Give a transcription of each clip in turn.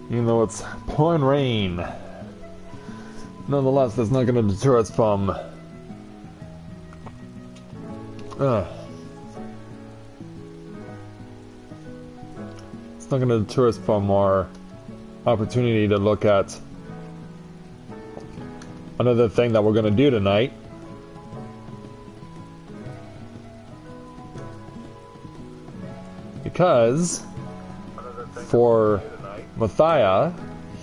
Even though it's pouring rain. Nonetheless, that's not going to deter us from... It's not going to deter us from our opportunity to look at another thing that we're going to do tonight. Because for Matthia,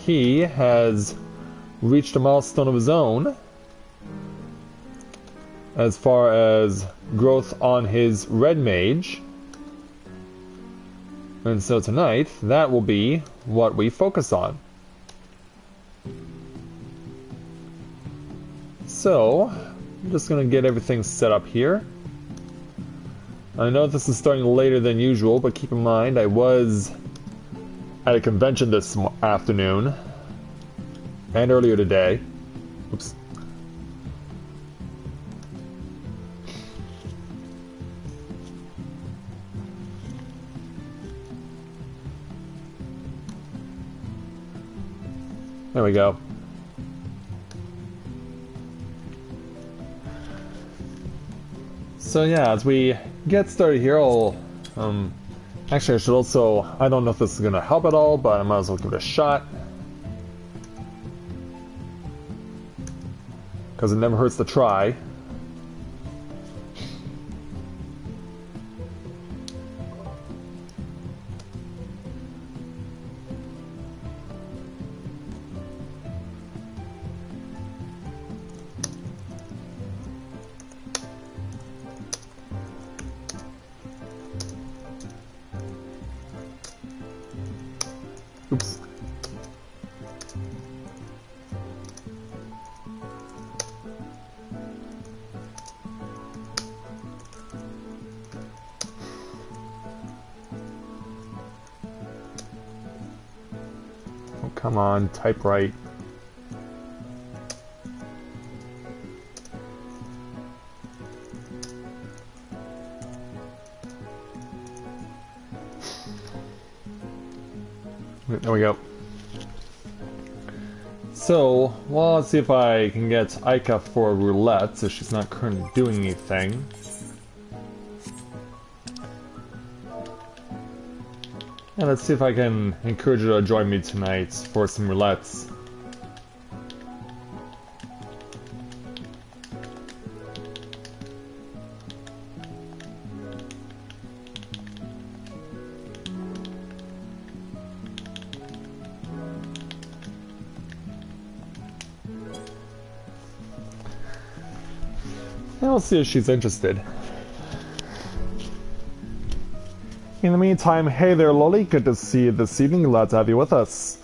he has reached a milestone of his own as far as growth on his red mage. And so tonight, that will be what we focus on. So, I'm just going to get everything set up here. I know this is starting later than usual, but keep in mind I was at a convention this afternoon and earlier today. Oops. There we go. So yeah, as we get started here, I'll actually I should also, I don't know if this is gonna help at all, but I might as well give it a shot. Because it never hurts to try. Oops. Oh, come on, type right. There we go. So, well, let's see if I can get Aika for a roulette, so she's not currently doing anything. And let's see if I can encourage her to join me tonight for some roulettes. We'll see if she's interested. In the meantime, hey there Loli, good to see you this evening, glad to have you with us.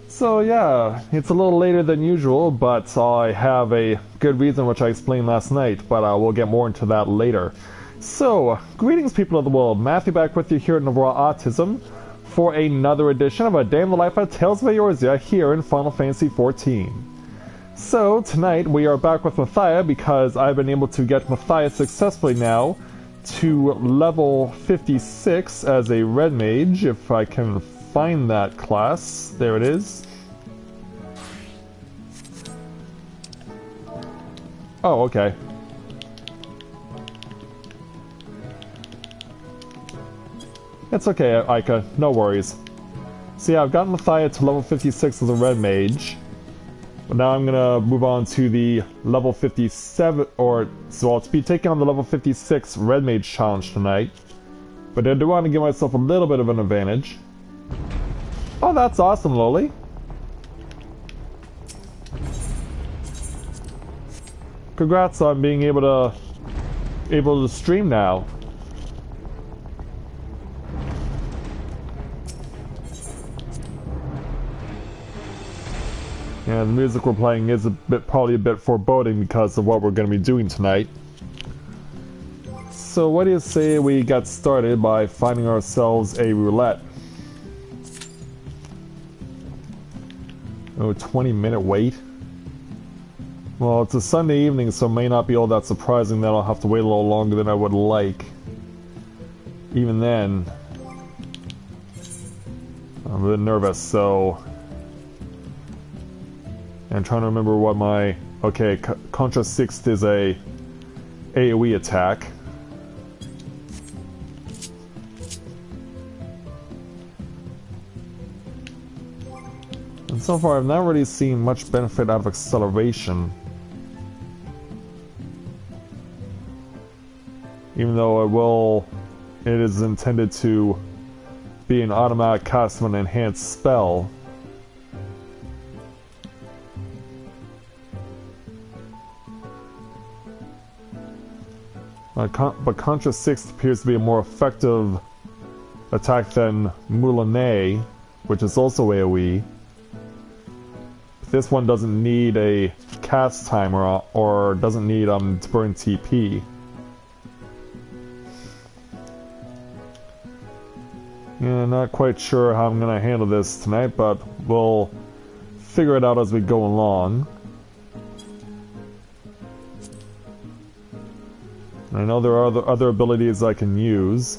So yeah, it's a little later than usual, but I have a good reason which I explained last night, but we'll get more into that later. So, greetings people of the world, Matthia back with you here at Novaura Autism for another edition of A Day in the Life of Tales of Eorzea here in Final Fantasy XIV. So, tonight we are back with Matthia because I've been able to get Matthia successfully now to level 56 as a red mage, if I can find that class. There it is. Oh, okay. It's okay, Aika, no worries. So yeah, I've gotten Matthia to level 56 as a red mage. But now I'm gonna move on to the level 57, so I'll be taking on the level 56 Red Mage challenge tonight. But I do want to give myself a little bit of an advantage. Oh, that's awesome, Loli. Congrats on being able to stream now. And the music we're playing is probably a bit foreboding because of what we're going to be doing tonight. So what do you say we get started by finding ourselves a roulette? Oh, 20-minute wait? Well, it's a Sunday evening, so it may not be all that surprising that I'll have to wait a little longer than I would like. Even then, I'm a bit nervous, so I'm trying to remember what my... Okay, Contra 6 is a AoE attack. And so far I've not really seen much benefit out of acceleration. Even though it is intended to be an automatic cast of an enhanced spell. But Contra 6 appears to be a more effective attack than Moulinet, which is also AoE. This one doesn't need a cast timer or doesn't need to burn TP. Yeah, not quite sure how I'm gonna handle this tonight, but we'll figure it out as we go along. I know there are other abilities I can use.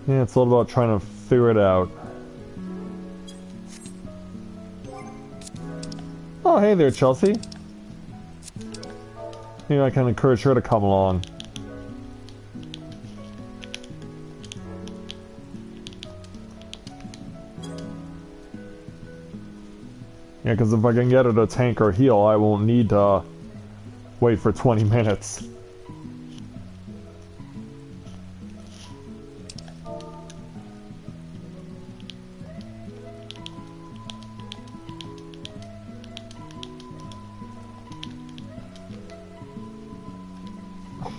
Yeah, it's all about trying to figure it out. Oh, hey there, Chelsea. Maybe I can encourage her to come along. Yeah, because if I can get her to tank or heal, I won't need to wait for 20 minutes.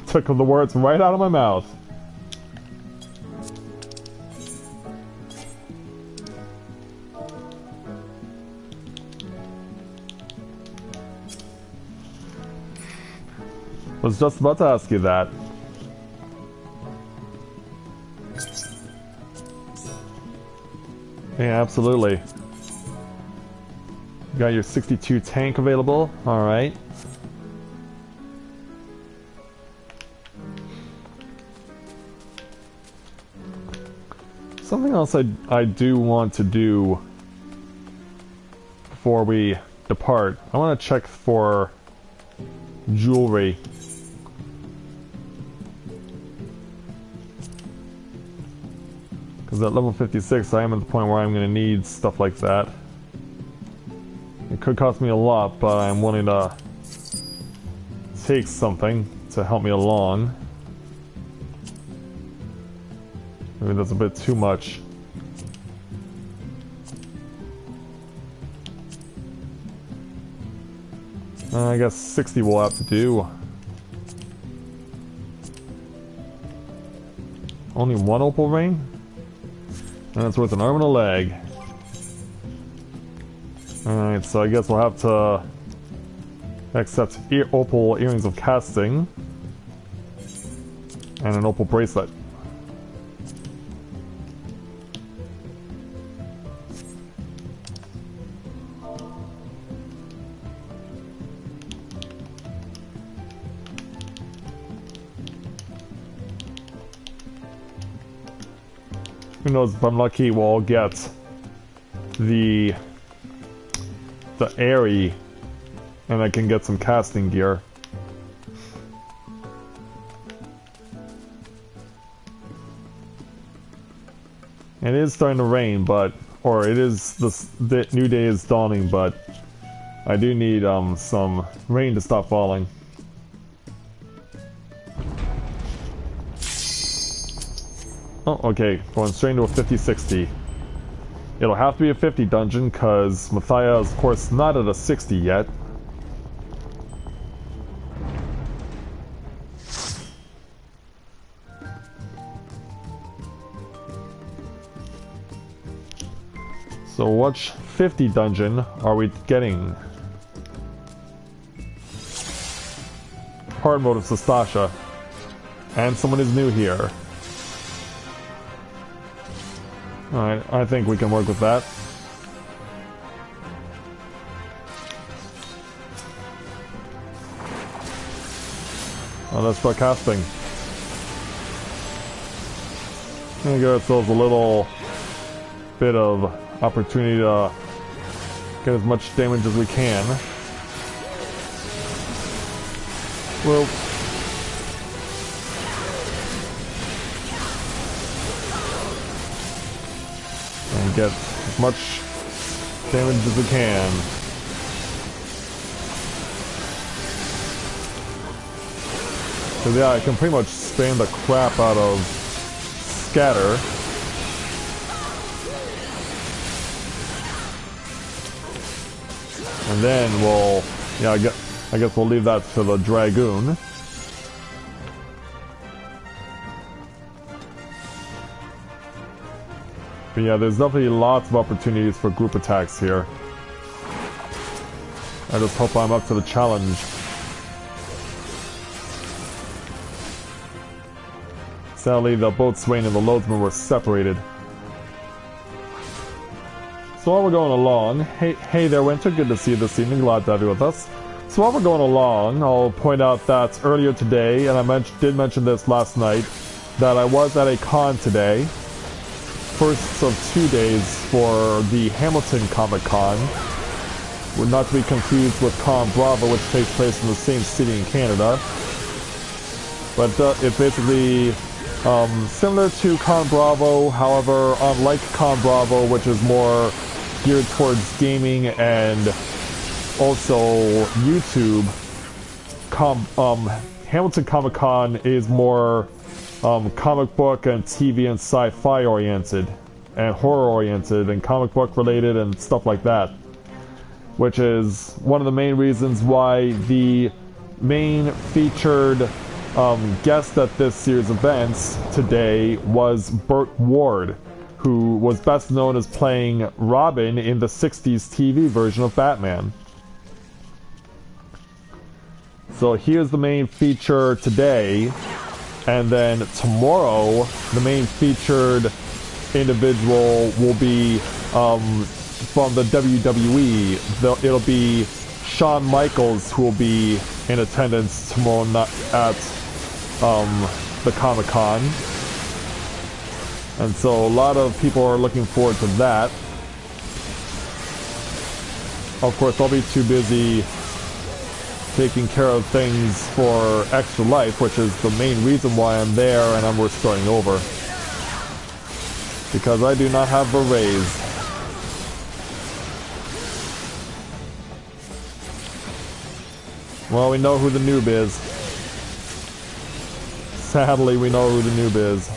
Took the words right out of my mouth. Was just about to ask you that. Yeah, absolutely. You got your 62 tank available. All right. Something else I do want to do before we depart. I want to check for jewelry. Because at level 56 I am at the point where I'm going to need stuff like that. It could cost me a lot, but I'm willing to take something to help me along. Maybe that's a bit too much. I guess 60 will have to do. Only one opal ring? And it's worth an arm and a leg. Alright, so I guess we'll have to accept opal earrings of casting. And an opal bracelet. Who knows, if I'm lucky, we'll get the Airy, and I can get some casting gear. It is starting to rain, or it is, the new day is dawning, but I do need some rain to stop falling. Oh, okay, going straight into a 50-60. It'll have to be a 50 dungeon, because Matthia is, of course, not at a 60 yet. So which 50 dungeon are we getting? Hard mode of Sastasha. And someone is new here. Alright, I think we can work with that. Well, let's start casting. And give ourselves a little bit of opportunity to get as much damage as we can. Well, and get as much damage as we can. So yeah, I can pretty much spam the crap out of Scatter. And then we'll, yeah, I guess we'll leave that to the Dragoon. But yeah, there's definitely lots of opportunities for group attacks here. I just hope I'm up to the challenge. Sadly, the Boatswain and the Loadsman were separated. So while we're going along, hey there Winter, good to see you this evening, glad to have you with us. So while we're going along, I'll point out that earlier today, and I did mention this last night, that I was at a con today. First of 2 days for the Hamilton Comic Con. Not to be confused with Con Bravo, which takes place in the same city in Canada. But it's basically similar to Con Bravo, however, unlike Con Bravo, which is more geared towards gaming and also YouTube, Hamilton Comic Con is more comic book and TV and sci-fi oriented, and horror oriented, and comic book related and stuff like that. Which is one of the main reasons why the main featured guest at this series of events today was Burt Ward, who was best known as playing Robin in the 60s TV version of Batman. So here's the main feature today, and then tomorrow the main featured individual will be from the WWE. It'll be Shawn Michaels, who will be in attendance tomorrow night at the Comic-Con. And so a lot of people are looking forward to that. Of course, I'll be too busy taking care of things for Extra Life, which is the main reason why I'm there, and we're starting over. Because I do not have a raise. Well, we know who the noob is. Sadly, we know who the noob is.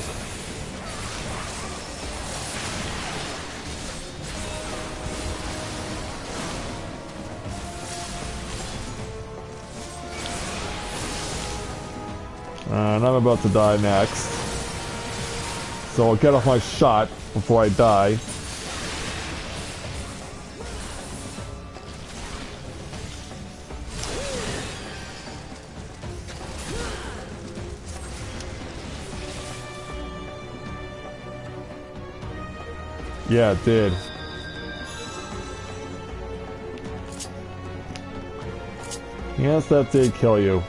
And I'm about to die next. So I'll get off my shot before I die. Yeah, it did. Yes, that did kill you.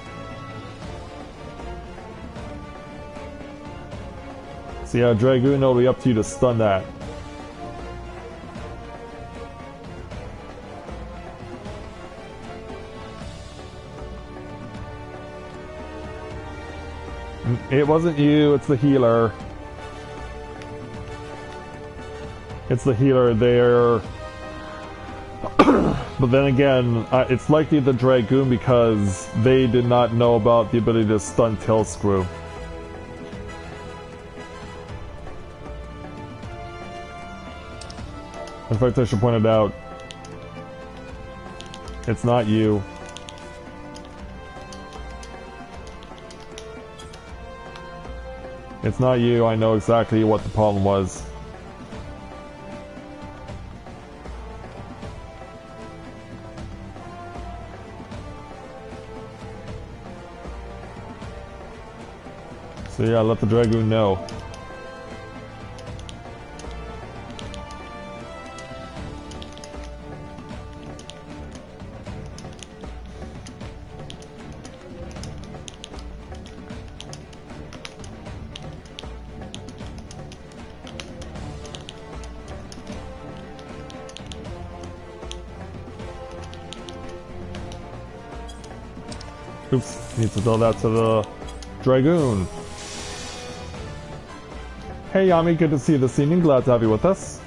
So yeah, Dragoon, it'll be up to you to stun that. It wasn't you, it's the healer. It's the healer there. But then again, it's likely the Dragoon because they did not know about the ability to stun Tail Screw. In fact, I should point it out. It's not you. It's not you, I know exactly what the problem was. So yeah, let the Dragoon know. Oops, need to throw that to the Dragoon. Hey Yami, good to see you this evening. Glad to have you with us.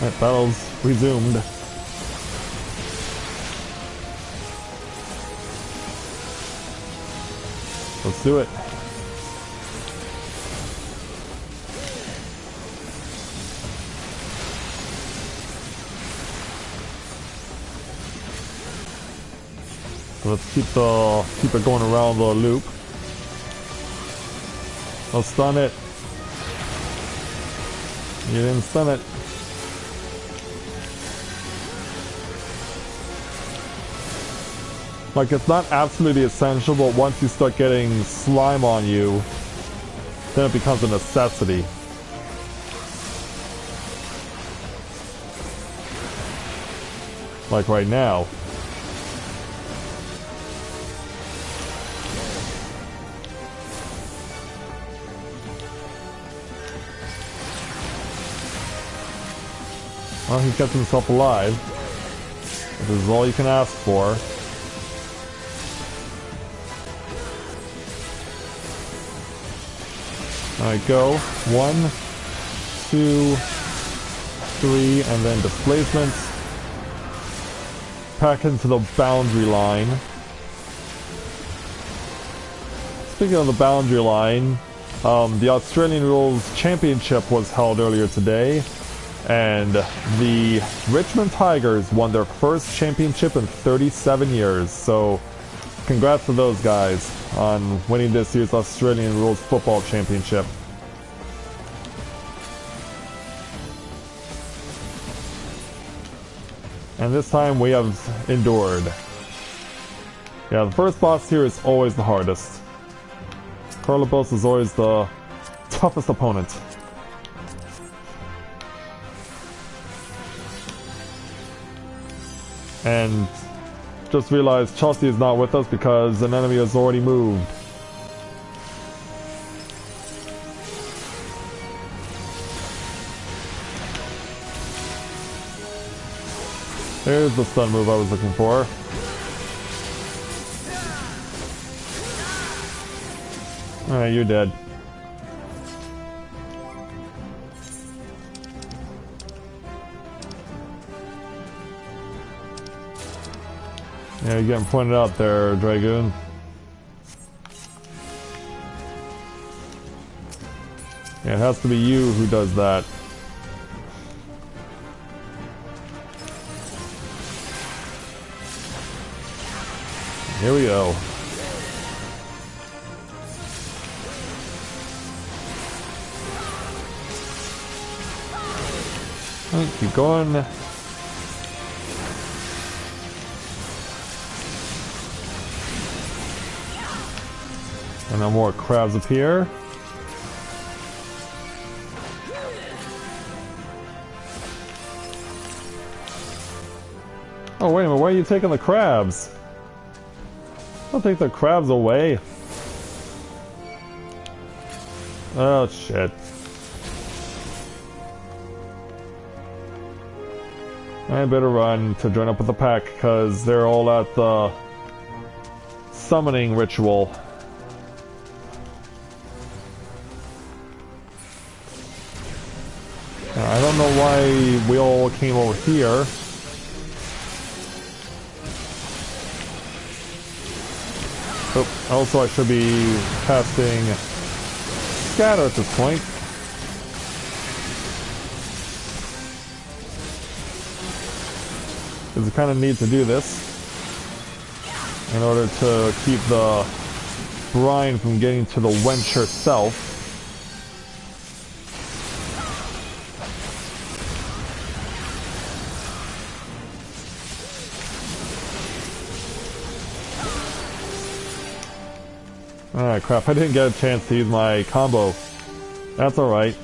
Alright, battle's resumed. Let's do it. So let's keep it going around the loop. I'll stun it. You didn't stun it. Like, it's not absolutely essential, but once you start getting slime on you, then it becomes a necessity. Like right now. Well, he kept himself alive. This is all you can ask for. Alright, go. 1, 2, 3, and then displacement. Back into the boundary line. Speaking of the boundary line, the Australian Rules Championship was held earlier today, and the Richmond Tigers won their first championship in 37 years, so congrats to those guys on winning this year's Australian Rules Football Championship. And this time we have endured. Yeah, the first boss here is always the hardest. Carlobos is always the toughest opponent. And just realized Chelsea is not with us because an enemy has already moved. There's the stun move I was looking for. Alright, you're dead. Yeah, you're getting pointed out there, Dragoon. Yeah, it has to be you who does that. Here we go. Right, keep going. And then more crabs appear. Oh, wait a minute, why are you taking the crabs? Don't take the crabs away. Oh, shit. I better run to join up with the pack, because they're all at the summoning ritual. I don't know why we all came over here. Oh, also I should be casting Scatter at this point. Because I kind of need to do this in order to keep the brine from getting to the wench herself. Alright, crap, I didn't get a chance to use my combo. That's alright.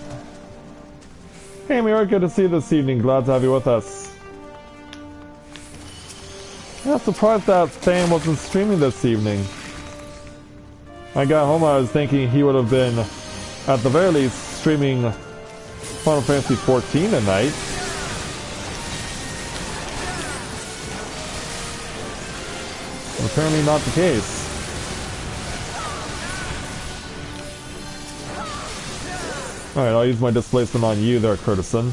Hey Mira, good to see you this evening. Glad to have you with us. Yeah, surprised that Sam wasn't streaming this evening. I got home, I was thinking he would have been, at the very least, streaming Final Fantasy XIV tonight. Apparently not the case. Alright, I'll use my displacement on you there, Curtison.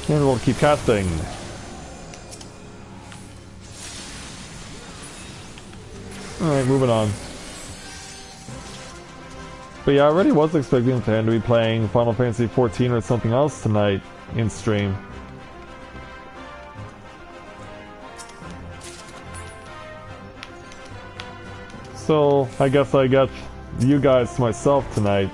And we'll keep casting. Alright, moving on. But yeah, I already was expecting him to be playing Final Fantasy XIV or something else tonight in stream. So, I guess I got you guys to myself tonight.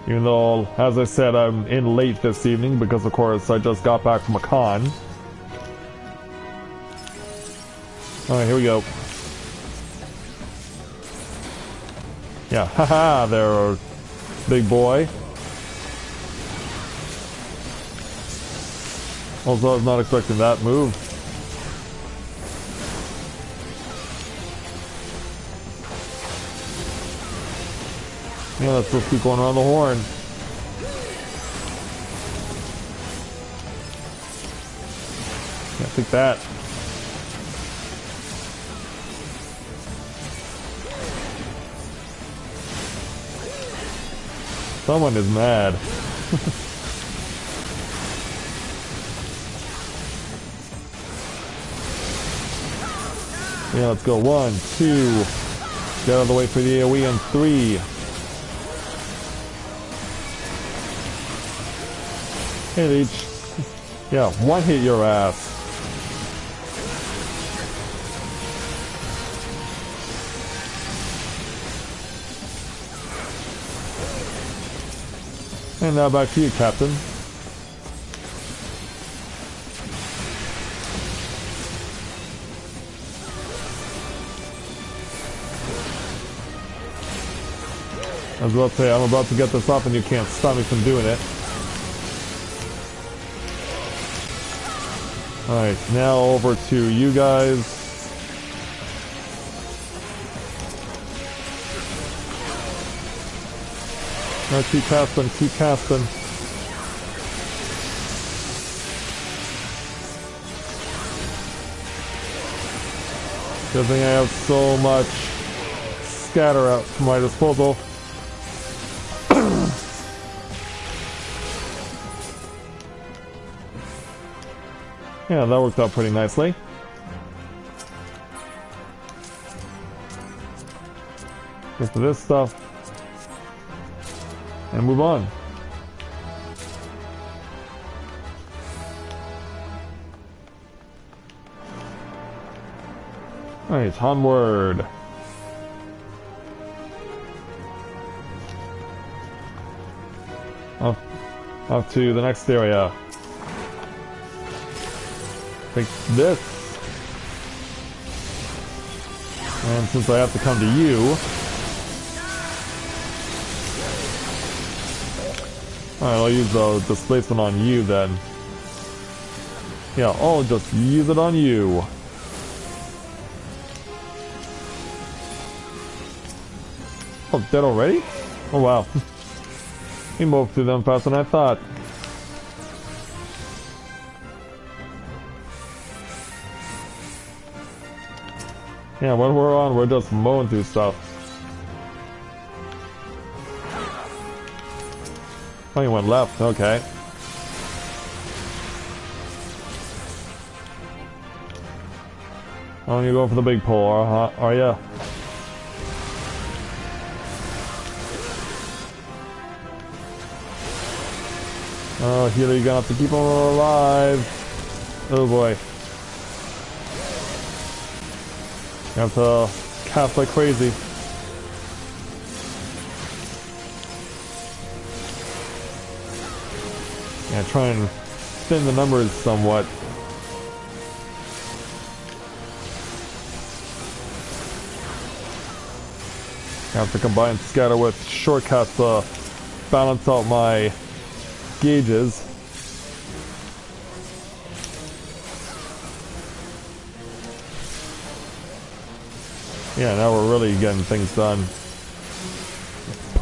Even though, as I said, I'm in late this evening because, of course, I just got back from a con. Alright, here we go. Yeah, haha, there, big boy. Also, I was not expecting that move. Yeah, let's just keep going around the horn. Yeah, take that. Someone is mad. Yeah, let's go. 1, 2. Get out of the way for the AoE on 3. Hit each. Yeah, one hit your ass. And now back to you, Captain. I was about to say, I'm about to get this off and you can't stop me from doing it. Alright, now over to you guys. Now keep casting, keep casting. Good thing I have so much scatter at my disposal. Yeah, that worked out pretty nicely. Get to this stuff. And move on. Alright, onward. Off to the next area. Take this. And since I have to come to you... Alright, I'll use the displacement on you then. Yeah, I'll just use it on you. Oh, dead already? Oh wow. He moved through them faster than I thought. Yeah, when we're on, we're just mowing through stuff. Oh, you went left, okay. Oh, you're going for the big pole, are ya? Oh, healer, you're gonna have to keep him alive. Oh boy. You have to cast like crazy. Yeah, try and spin the numbers somewhat. I have to combine scatter with shortcuts to balance out my gauges. Yeah, now we're really getting things done.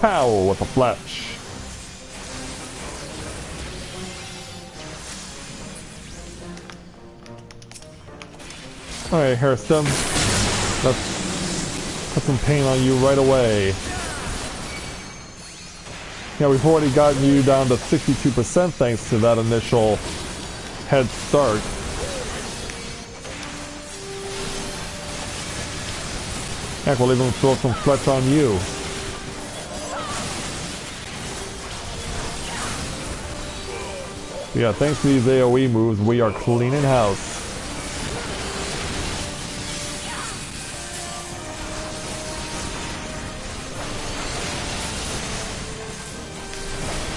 Pow with a flash. Alright, Hairstem. Let's put some paint on you right away. Yeah, we've already gotten you down to 62% thanks to that initial head start. Heck, we'll even throw some Fletch on you. Yeah, thanks to these AoE moves, we are cleaning house.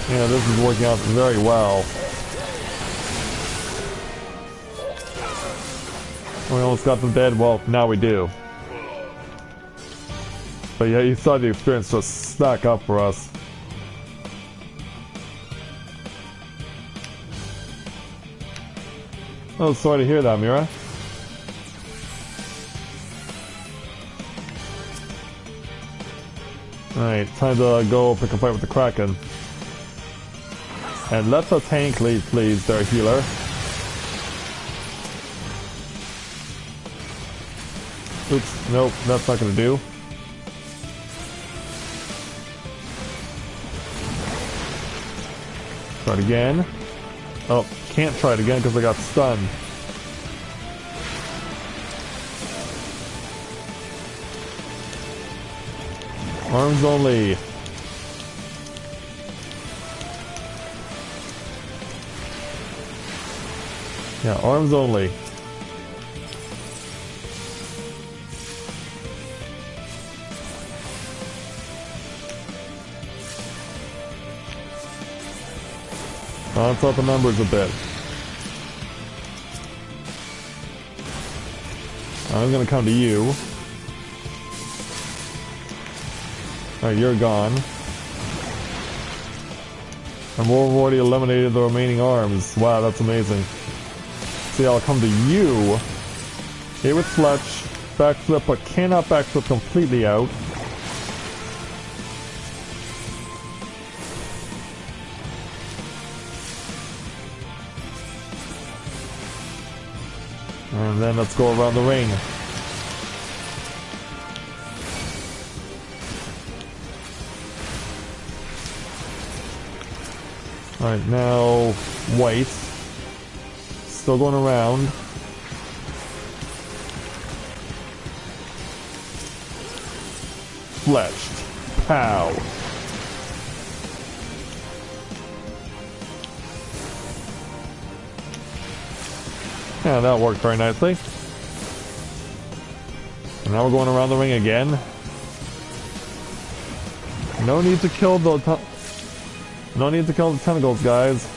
Yeah, this is working out very well. We almost got them dead. Well, now we do. But yeah, you saw the experience just stack up for us. Oh, sorry to hear that, Mira. Alright, time to go pick a fight with the Kraken. And let the tank lead, please, their healer. Oops, nope, that's not gonna do. Try it again. Oh, can't try it again because I got stunned. Arms only. Yeah, arms only. Balance out the numbers a bit. I'm gonna come to you. Alright, you're gone. And we've already eliminated the remaining arms. Wow, that's amazing. See, I'll come to you. Hit with Fletch. Backflip, but cannot backflip completely out. And then let's go around the ring. Alright, now white. Still going around. Fletched. Pow. Yeah, that worked very nicely. And now we're going around the ring again. No need to kill the tentacles, guys.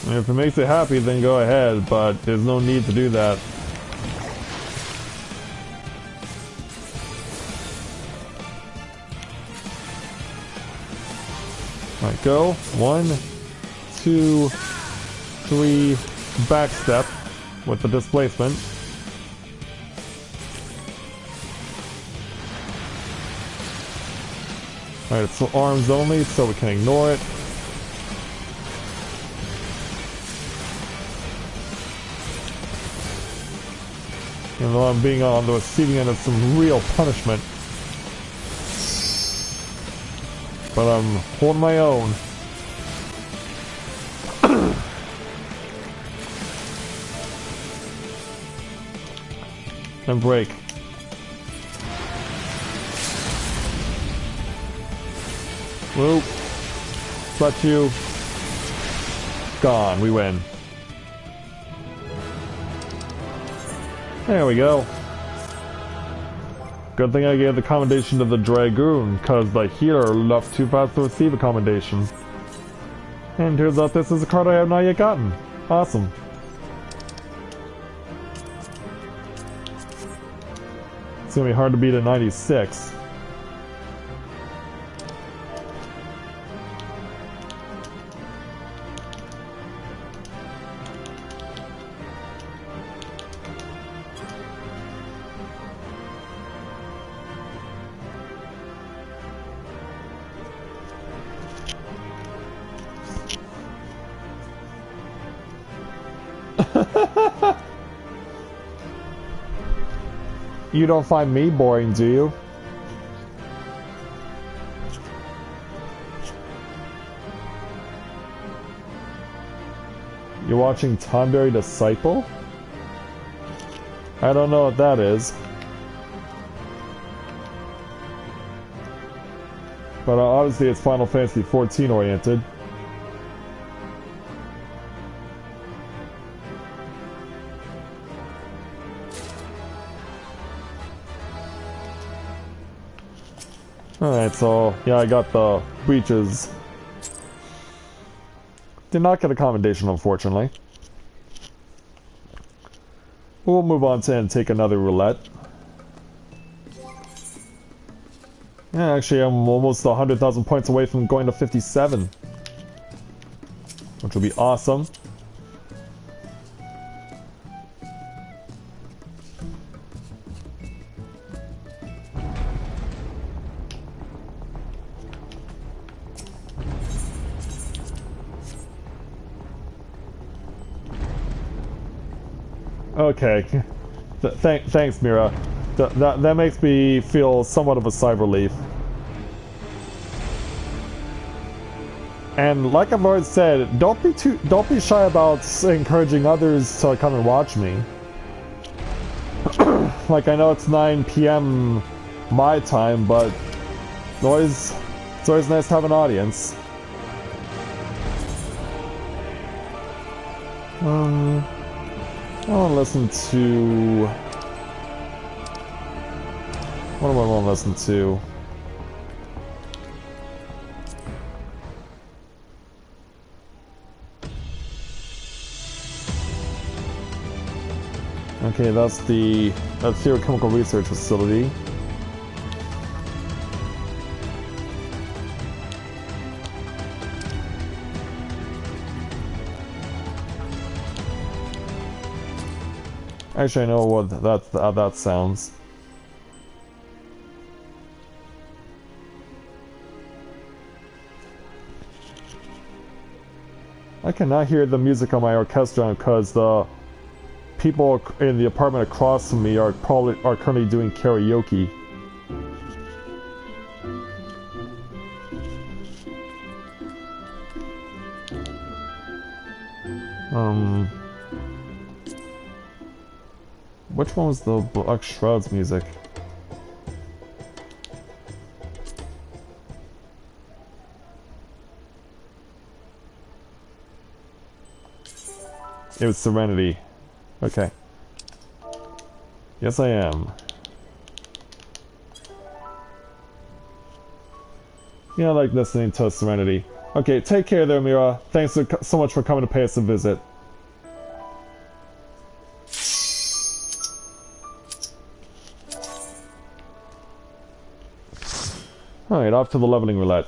I mean, if it makes it happy, then go ahead, but there's no need to do that. Alright, go. 1, 2, 3, backstep with the displacement. Alright, it's arms only, so we can ignore it. Even though I'm being on the receiving end of some real punishment. But I'm holding my own. And break. Whoop. Clutch you. Gone. We win. There we go. Good thing I gave the commendation to the Dragoon, because the healer left too fast to receive a commendation. And turns out this is a card I have not yet gotten. Awesome. gonna be hard to beat a 96. You don't find me boring, do you? You're watching Tonberry Disciple? I don't know what that is. But obviously it's Final Fantasy XIV oriented. Alright, so yeah, I got the breaches. Did not get a commendation, unfortunately. We'll move on to and take another roulette. Yeah, actually, I'm almost 100,000 points away from going to 57. Which will be awesome. Okay. Thanks, Mira. That makes me feel somewhat of a sigh of relief. And like I've already said, don't be shy about encouraging others to come and watch me. Like, I know it's 9 p.m. my time, but it's always nice to have an audience. I want to listen to... What do I want to listen to? Okay, that's the Chemical Research Facility. Actually, I know what that sounds. I cannot hear the music on my orchestra because the people in the apartment across from me are currently doing karaoke. Which one was the Black Shroud's music? It was Serenity. Okay. Yes, I am. Yeah, I like listening to Serenity. Okay, take care there, Mira. Thanks so much for coming to pay us a visit. Alright, off to the leveling roulette.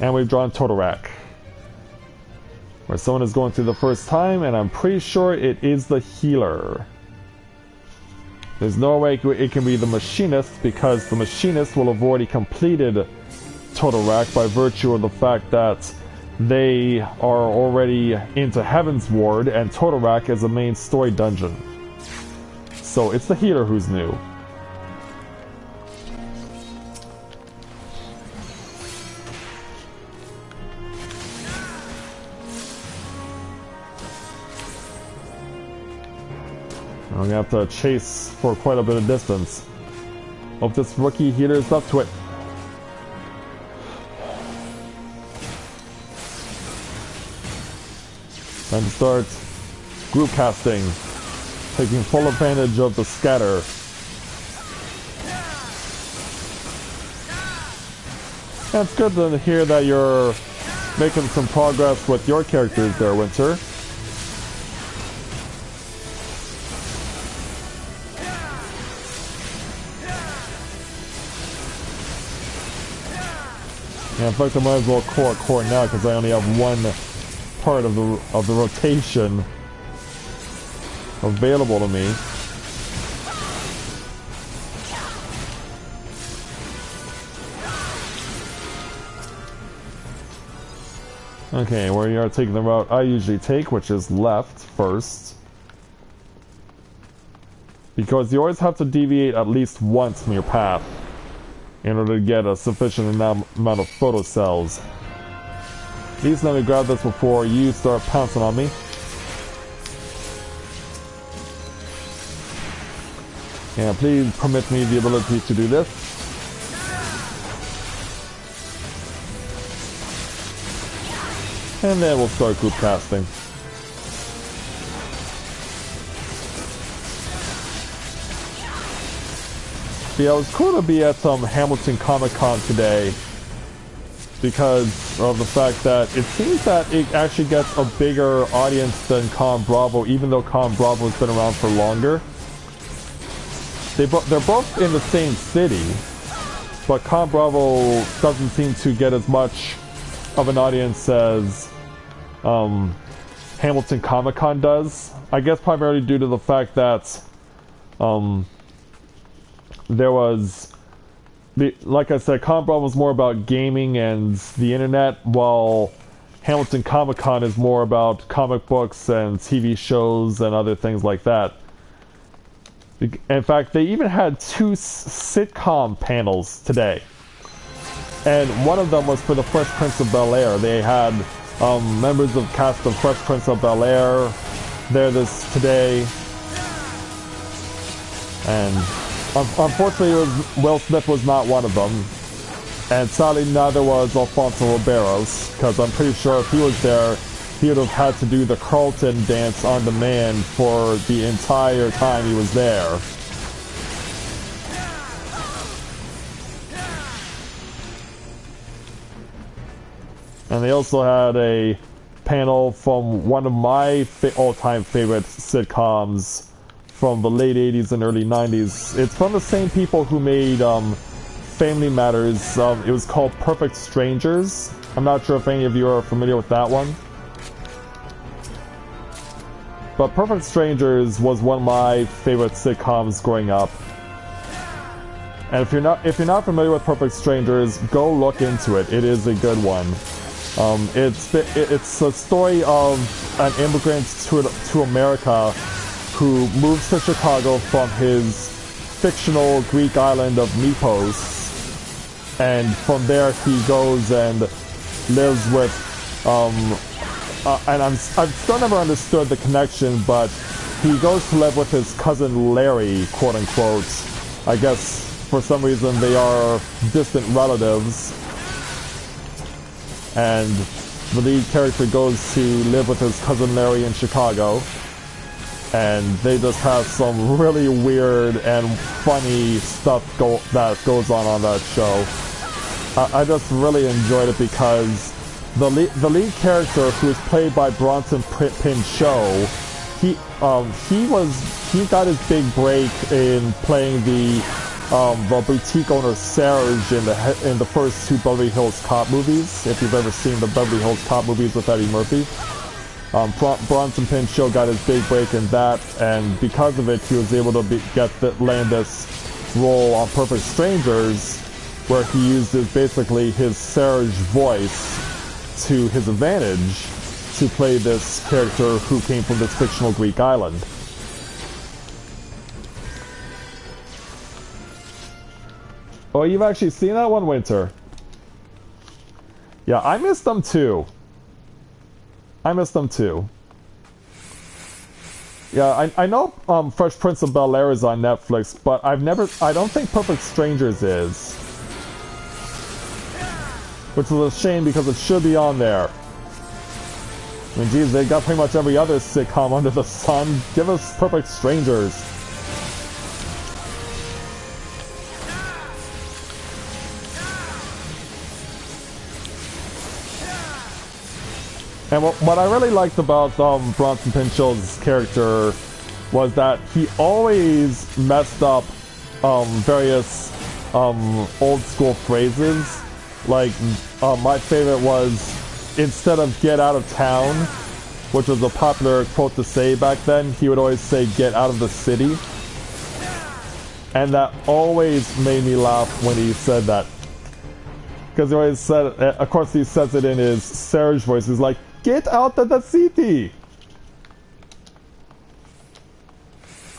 And we've drawn Totorak. Where someone is going through the first time, and I'm pretty sure it is the healer. There's no way it can be the machinist, because the machinist will have already completed Totorak by virtue of the fact that they are already into Heaven's Ward, and Totorak is the main story dungeon. So it's the healer who's new. I'm gonna have to chase for quite a bit of distance. Hope this rookie healer is up to it. Time to start group casting, taking full advantage of the scatter. And it's good to hear that you're making some progress with your characters there, Winter. Yeah, in fact, I might as well core now because I only have one part of the rotation available to me. Okay, we are taking the route I usually take, which is left first. Because you always have to deviate at least once from your path in order to get a sufficient amount of photocells. Please let me grab this before you start pouncing on me. Yeah, please permit me the ability to do this. And then we'll start group casting. Yeah, it was cool to be at Hamilton Comic Con today because of the fact that it seems that it actually gets a bigger audience than Con Bravo, even though Con Bravo has been around for longer. They're both in the same city, but Con Bravo doesn't seem to get as much of an audience as Hamilton Comic Con does. I guess primarily due to the fact that there was, like I said, Con Bravo was more about gaming and the internet, while Hamilton Comic Con is more about comic books and TV shows and other things like that. In fact, they even had 2 sitcom panels today. And one of them was for the Fresh Prince of Bel-Air. They had members of cast of Fresh Prince of Bel-Air there today. And unfortunately, Will Smith was not one of them. And sadly, neither was Alfonso Riberos, because I'm pretty sure if he was there, he would have had to do the Carlton dance on demand for the entire time he was there. And they also had a panel from one of my all-time favorite sitcoms from the late 80s and early 90s. It's from the same people who made Family Matters. It was called Perfect Strangers. I'm not sure if any of you are familiar with that one. But Perfect Strangers was one of my favorite sitcoms growing up. And if you're not familiar with Perfect Strangers, go look into it. It is a good one. It's a story of an immigrant to America who moves to Chicago from his fictional Greek island of Mypos, and from there he goes and lives with and I've still never understood the connection, but he goes to live with his cousin Larry, quote unquote. I guess for some reason they are distant relatives. And the lead character goes to live with his cousin Larry in Chicago. And they just have some really weird and funny stuff that goes on that show. I just really enjoyed it because the lead character, who is played by Bronson Pinchot, he got his big break in playing the boutique owner Serge in the first 2 Beverly Hills Cop movies. If you've ever seen the Beverly Hills Cop movies with Eddie Murphy, Bronson Pinchot got his big break in that, and because of it, he was able to land this role on Perfect Strangers, where he uses basically his Serge voice to his advantage to play this character who came from this fictional Greek island. Oh, you've actually seen that one, Winter? Yeah, I missed them too. Yeah, I know Fresh Prince of Bel-Air is on Netflix, but I don't think Perfect Strangers is. Which is a shame because it should be on there. I mean, geez, they got pretty much every other sitcom under the sun. Give us Perfect Strangers. And what I really liked about Bronson Pinchot's character was that he always messed up various old school phrases. Like, my favorite was, instead of get out of town, which was a popular quote to say back then, he would always say get out of the city. And that always made me laugh when he said that. Because he always said, of course he says it in his Serge voice, he's like, get out of the city!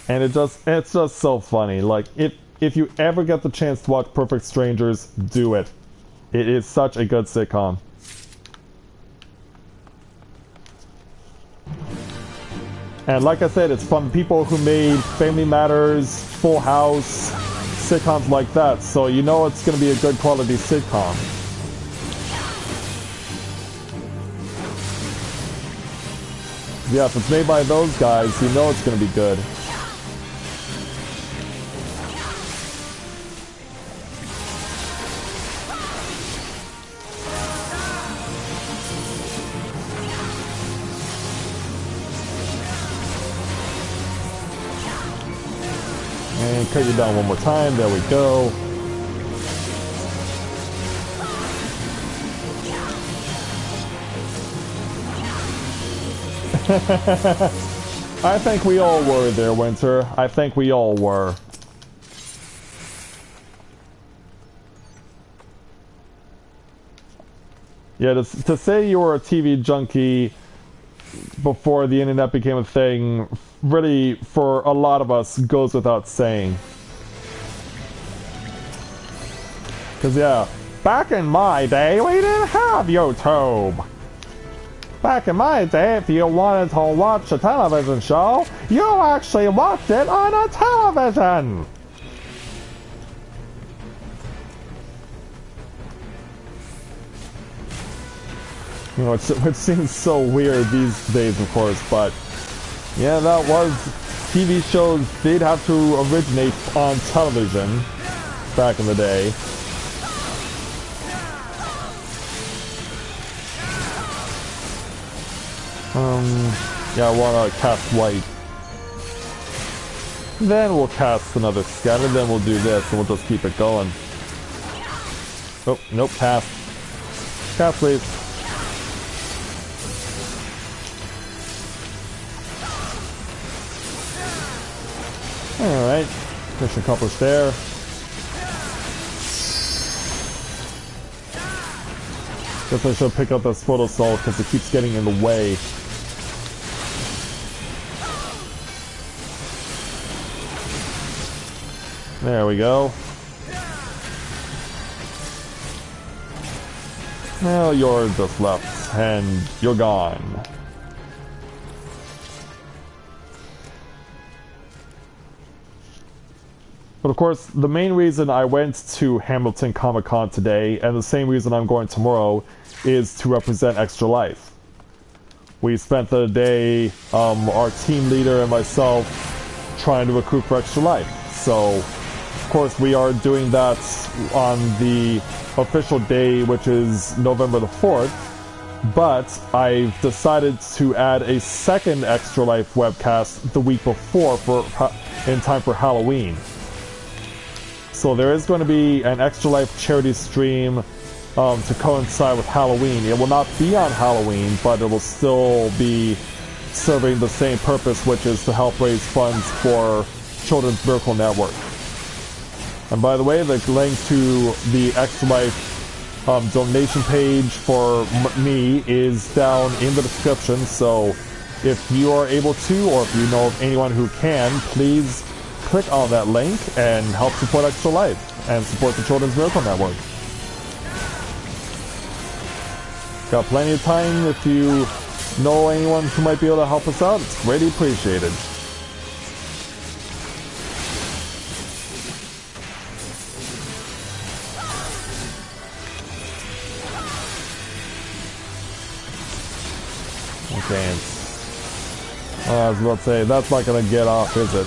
And it's just so funny. Like, if you ever get the chance to watch Perfect Strangers, do it. It is such a good sitcom. And like I said, it's from people who made Family Matters, Full House, sitcoms like that, so you know it's going to be a good quality sitcom. Yeah, if it's made by those guys, you know it's going to be good. And cut you down one more time. There we go. I think we all were there, Winter. I think we all were. Yeah, to say you were a TV junkie before the internet became a thing, really, for a lot of us, goes without saying. Because, yeah, back in my day, we didn't have YouTube. Back in my day, if you wanted to watch a television show, you actually watched it on a television. You know, it seems so weird these days, of course, but yeah, that was, TV shows did have to originate on television back in the day. Yeah, I want to cast white. Then we'll cast another scatter, then we'll do this, and we'll just keep it going. Oh, nope, cast. Cast, please. Alright, mission accomplished there. Guess I should pick up this photo cell because it keeps getting in the way. There we go. Now you're just left, and you're gone. But of course, the main reason I went to Hamilton Comic Con today, and the same reason I'm going tomorrow, is to represent Extra Life. We spent the day, our team leader and myself, trying to recruit for Extra Life. So, of course, we are doing that on the official day, which is November the 4th. But I've decided to add a second Extra Life webcast the week before, in time for Halloween. So there is going to be an Extra Life charity stream to coincide with Halloween. It will not be on Halloween, but it will still be serving the same purpose, which is to help raise funds for Children's Miracle Network. And by the way, the link to the Extra Life donation page for me is down in the description, so if you are able to, or if you know of anyone who can, please click on that link and help support Extra Life and support the Children's Miracle Network. Got plenty of time. If you know anyone who might be able to help us out, it's greatly appreciated. Okay. I was about to say, that's not going to get off, is it?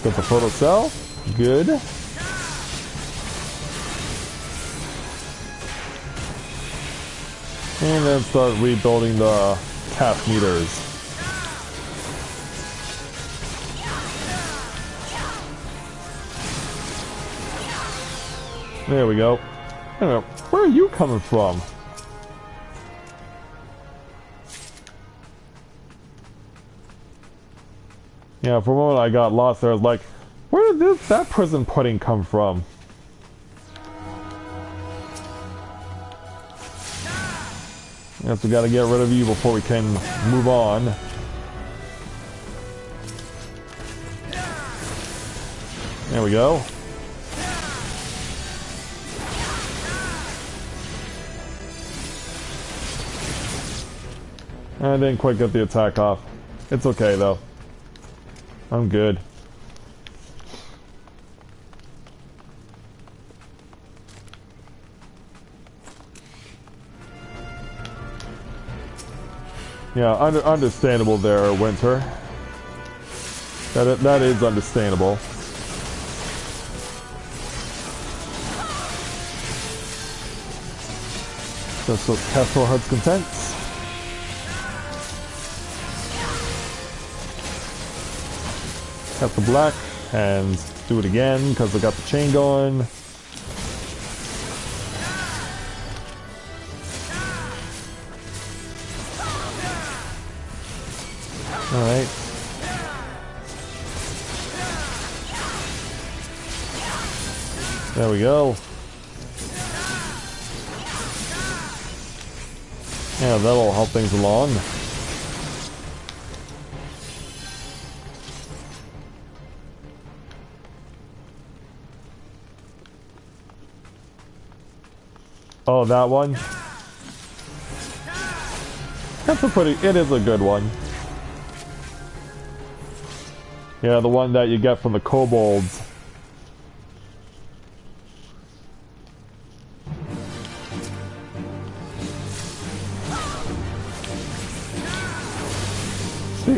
Get the photo cell. Good. And then start rebuilding the task meters. There we go. Anyway, where are you coming from? Yeah, for a moment I got lost there. I was like, where did that prison pudding come from? Guess we gotta get rid of you before we can move on. There we go. I didn't quite get the attack off. It's okay though. I'm good. Yeah, understandable there, Winter. That is understandable. Just so Castle Heart's content. Cut the black and do it again because I got the chain going. Alright. There we go. Yeah, that'll help things along. Oh, that one? That's a pretty... It is a good one. Yeah, the one that you get from the kobolds.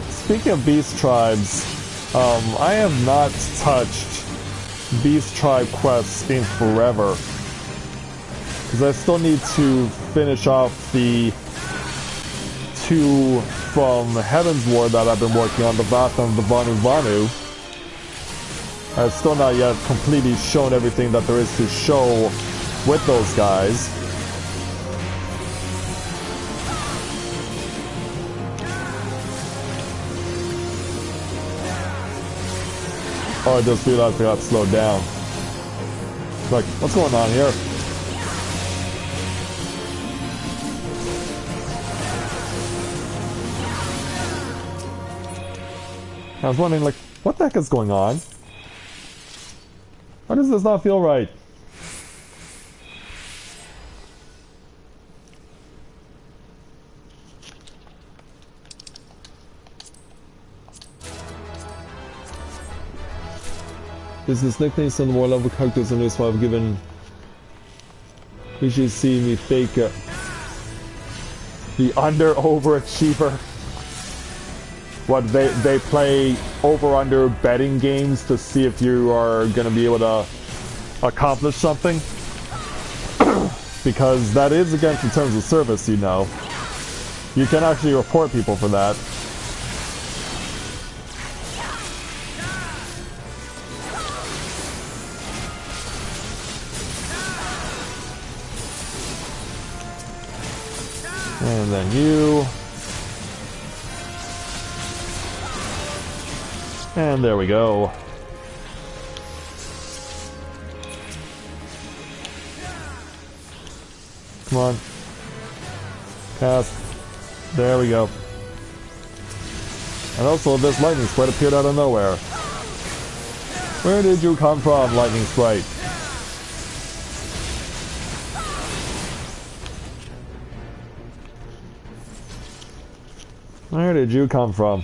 Speaking of beast tribes, I have not touched beast tribe quests in forever. Because I still need to finish off the two from Heaven's Ward that I've been working on, the Vath and the Vanu Vanu. I've still not yet completely shown everything that there is to show with those guys. Oh, I just realized I got slowed down. Like, what's going on here? I was wondering, like, what the heck is going on? Why does this not feel right? This is nickname some of the more level characters in this one I've given. You should see me fake the overachiever. What, they play over-under betting games to see if you are going to be able to accomplish something? Because that is against the terms of service, you know. You can actually report people for that. And then you... And there we go. Come on. Cast. There we go. And also this lightning sprite appeared out of nowhere. Where did you come from, lightning sprite? Where did you come from?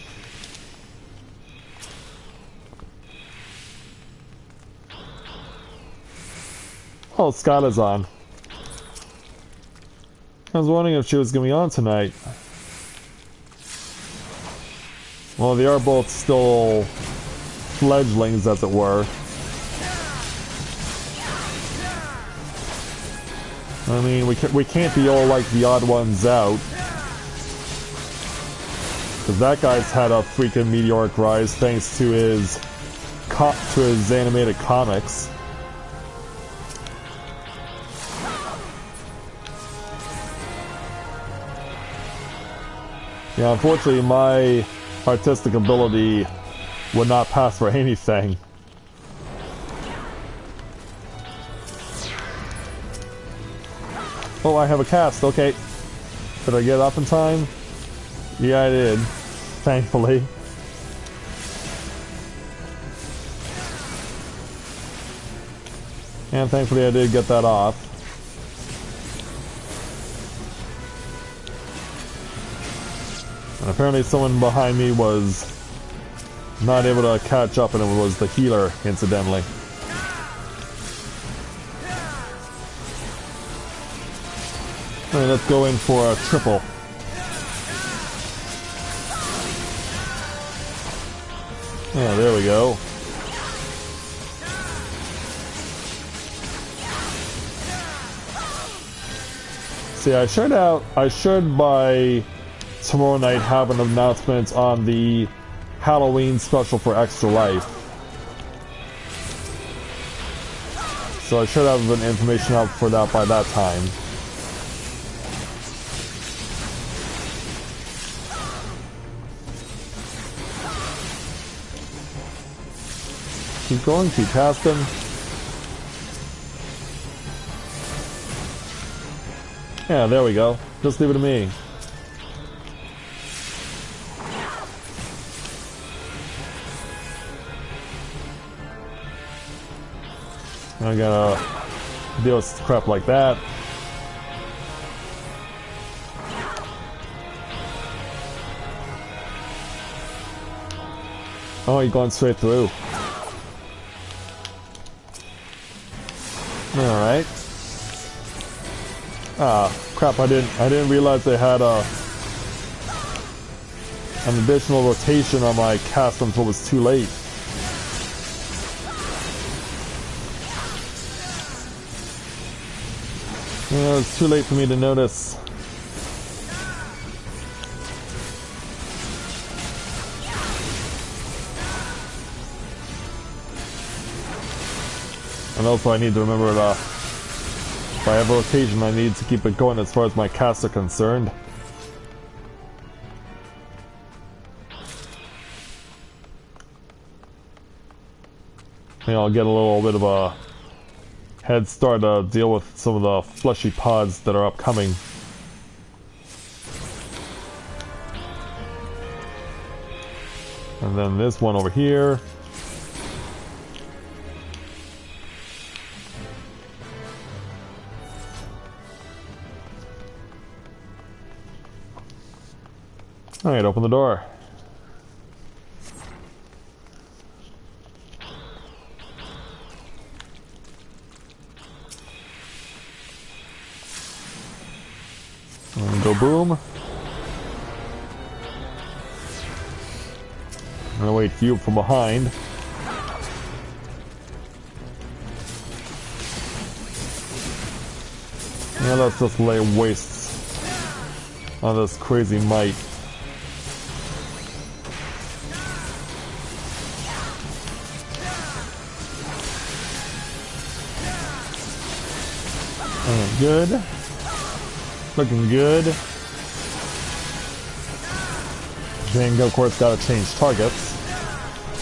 Oh, Skyla's on. I was wondering if she was going to be on tonight. Well, they are both still fledglings, as it were. I mean, we can't be all like the odd ones out. Because that guy's had a freaking meteoric rise thanks to his animated comics. Yeah, unfortunately my artistic ability would not pass for anything. Oh, I have a cast, okay. Did I get up in time? Yeah, I did. Thankfully. And thankfully I did get that off. And apparently someone behind me was not able to catch up, and it was the healer, incidentally. Alright, let's go in for a triple. Yeah, there we go. See, I should by tomorrow night have an announcement on the Halloween special for Extra Life. So I should have an information out for that by that time. Keep going, keep past him. Yeah, there we go. Just leave it to me. I gotta deal with crap like that. Oh, you're going straight through. Alright. Ah, crap, I didn't realize they had an additional rotation on my cast until it was too late. Yeah, it's too late for me to notice. And also I need to remember that if I have a rotation, I need to keep it going as far as my casts are concerned. Maybe I'll get a little bit of a head start to deal with some of the fleshy pods that are upcoming. And then this one over here. Alright, open the door. And go boom. I'm gonna wait for you from behind. Yeah, let's just lay waste on this crazy might. Good. Looking good. Then, of course, gotta change targets.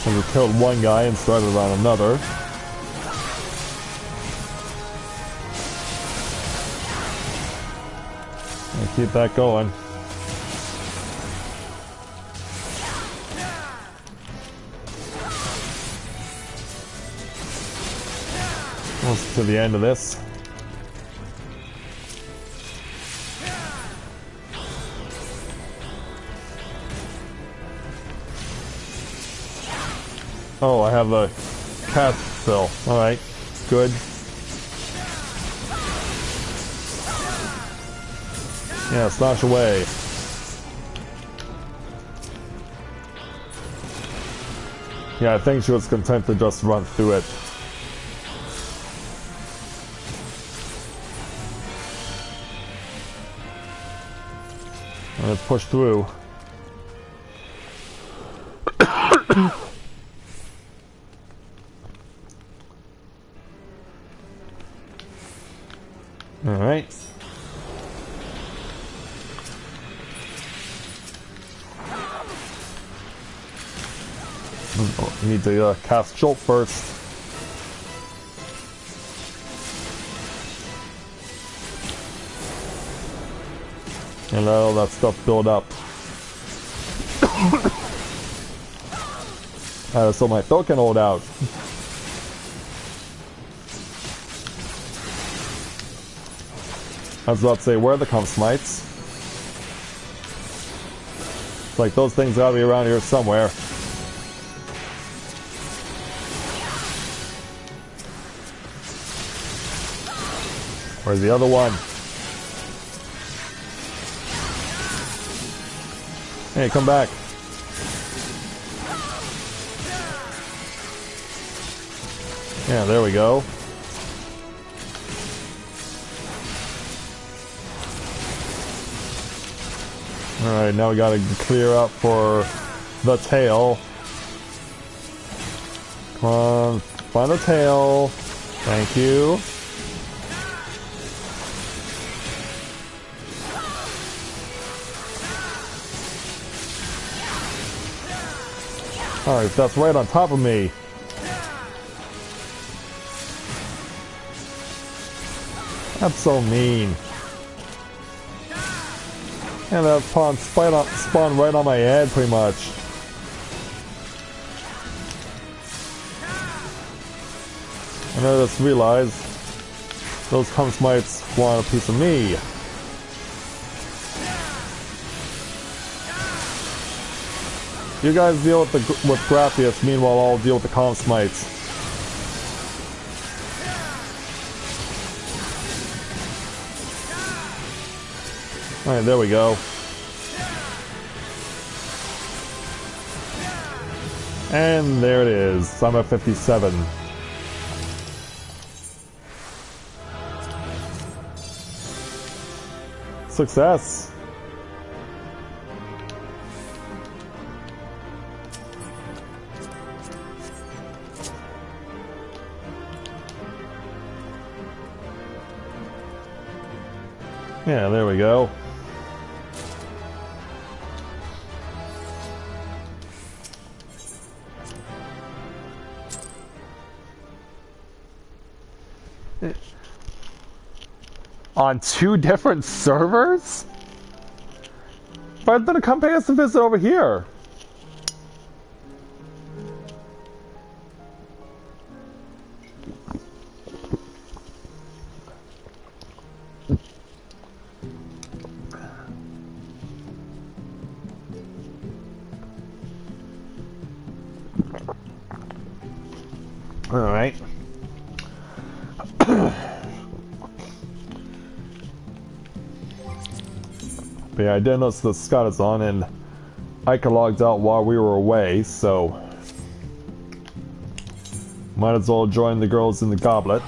And we killed one guy and started on another. And keep that going. Almost to the end of this. Oh, I have a cast fill. Alright, good. Yeah, slash away. Yeah, I think she was content to just run through it. Let's push through. Alright. Oh, you need to cast Jolt first. And let all that stuff build up. So my throat can hold out. I was about to say, where are the comp smites? It's like those things gotta be around here somewhere. Where's the other one? Hey, come back. Yeah, there we go. Alright, now we gotta clear up for the tail. Come on, find the tail. Thank you. Alright, that's right on top of me. That's so mean. And that pawn spawned right on my head, pretty much. And I just realized those comp smites want a piece of me. You guys deal with Graphius, meanwhile I'll deal with the comp smites. Alright, there we go. And there it is. I'm at 57. Success! Yeah, there we go. On 2 different servers? But then come pay us a visit over here. All right. But yeah, I did notice the Scott is on, and Ika logged out while we were away, so might as well join the girls in the goblet.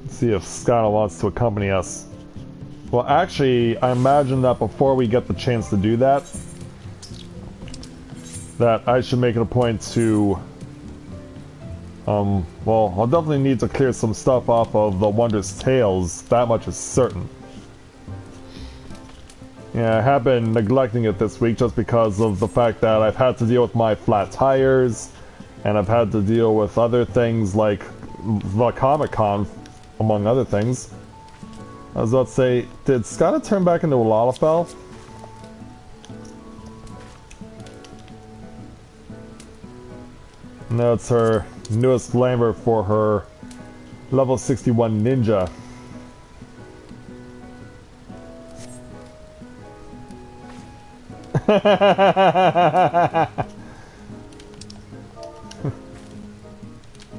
See if Scott wants to accompany us. Well, actually, I imagine that before we get the chance to do that, that I should make it a point to, well, I'll definitely need to clear some stuff off of the Wondrous Tales, that much is certain. Yeah, I have been neglecting it this week just because of the fact that I've had to deal with my flat tires, and I've had to deal with other things like the Comic-Con, among other things. I was about to say, did Scott turn back into a Lalafell? No, it's her newest glamour for her level 61 ninja.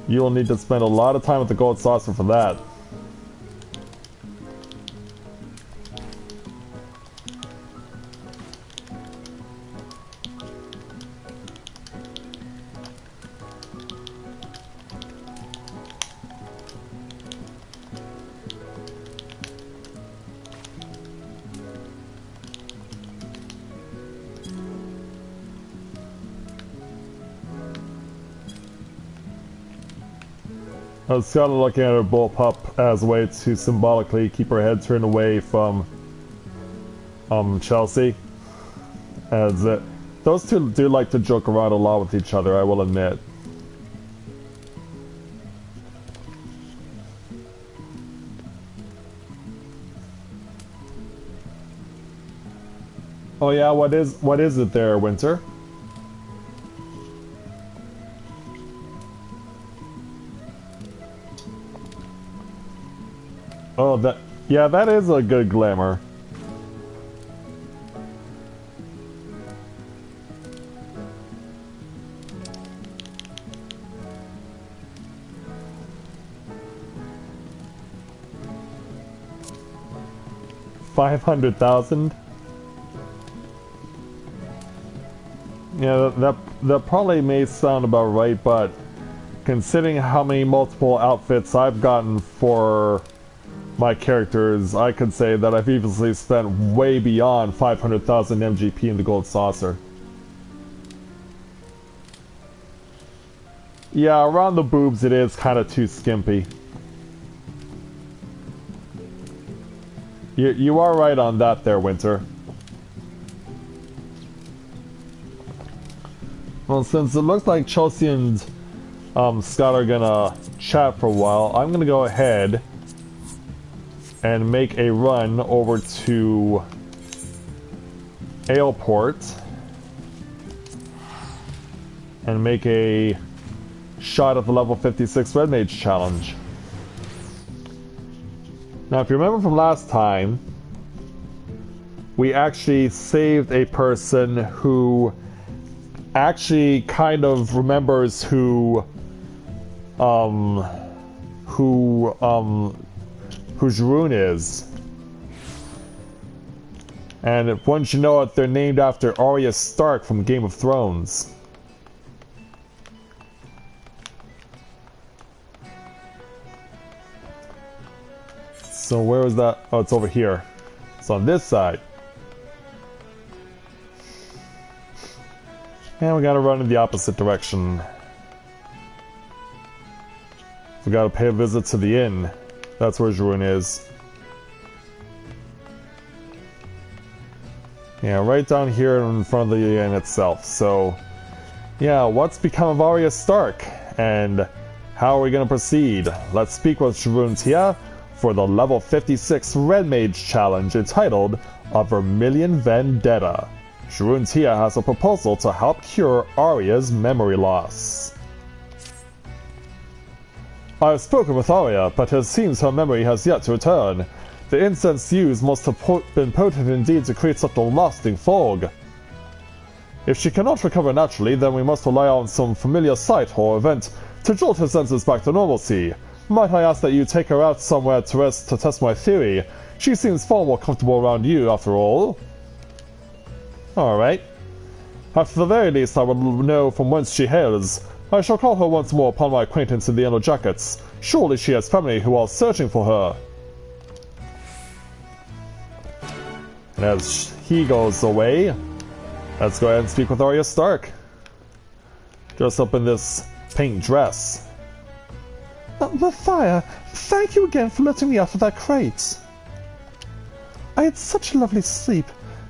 You'll need to spend a lot of time with the gold saucer for that. I was kind of looking at her bullpup as a way to symbolically keep her head turned away from Chelsea. As those two do like to joke around a lot with each other, I will admit. Oh yeah, what is it there, Winter? Oh, that is a good glamour. $500,000. Yeah, that probably may sound about right, but considering how many multiple outfits I've gotten for my characters, I could say that I've easily spent way beyond 500,000 MGP in the gold saucer. Yeah, around the boobs it is kind of too skimpy. You are right on that there, Winter. Well, since it looks like Chelsea and Scott are gonna chat for a while, I'm gonna go ahead and make a run over to Aleport and make a shot at the level 56 Red Mage challenge. Now, if you remember from last time, we actually saved a person who actually kind of remembers who Rune is. And if once you know it, they're named after Arya Stark from Game of Thrones. So where was that? Oh, it's over here. It's on this side. And we gotta run in the opposite direction. We gotta pay a visit to the inn. That's where Rune is. Yeah, right down here in front of the inn itself. So, yeah, what's become of Arya Stark? And how are we gonna proceed? Let's speak with Matthia for the level 56 Red Mage challenge entitled A Vermilion Vendetta. Matthia has a proposal to help cure Arya's memory loss. I have spoken with Arya, but it seems her memory has yet to return. The incense used must have been potent indeed to create such a lasting fog. If she cannot recover naturally, then we must rely on some familiar sight or event to jolt her senses back to normalcy. Might I ask that you take her out somewhere to rest to test my theory? She seems far more comfortable around you, after all. Alright. At the very least, I will know from whence she hails. I shall call her once more upon my acquaintance in the Yellow Jackets. Surely she has family who are searching for her. And as he goes away, let's go ahead and speak with Arya Stark. Dressed up in this pink dress. Matthia, thank you again for letting me out of that crate. I had such a lovely sleep.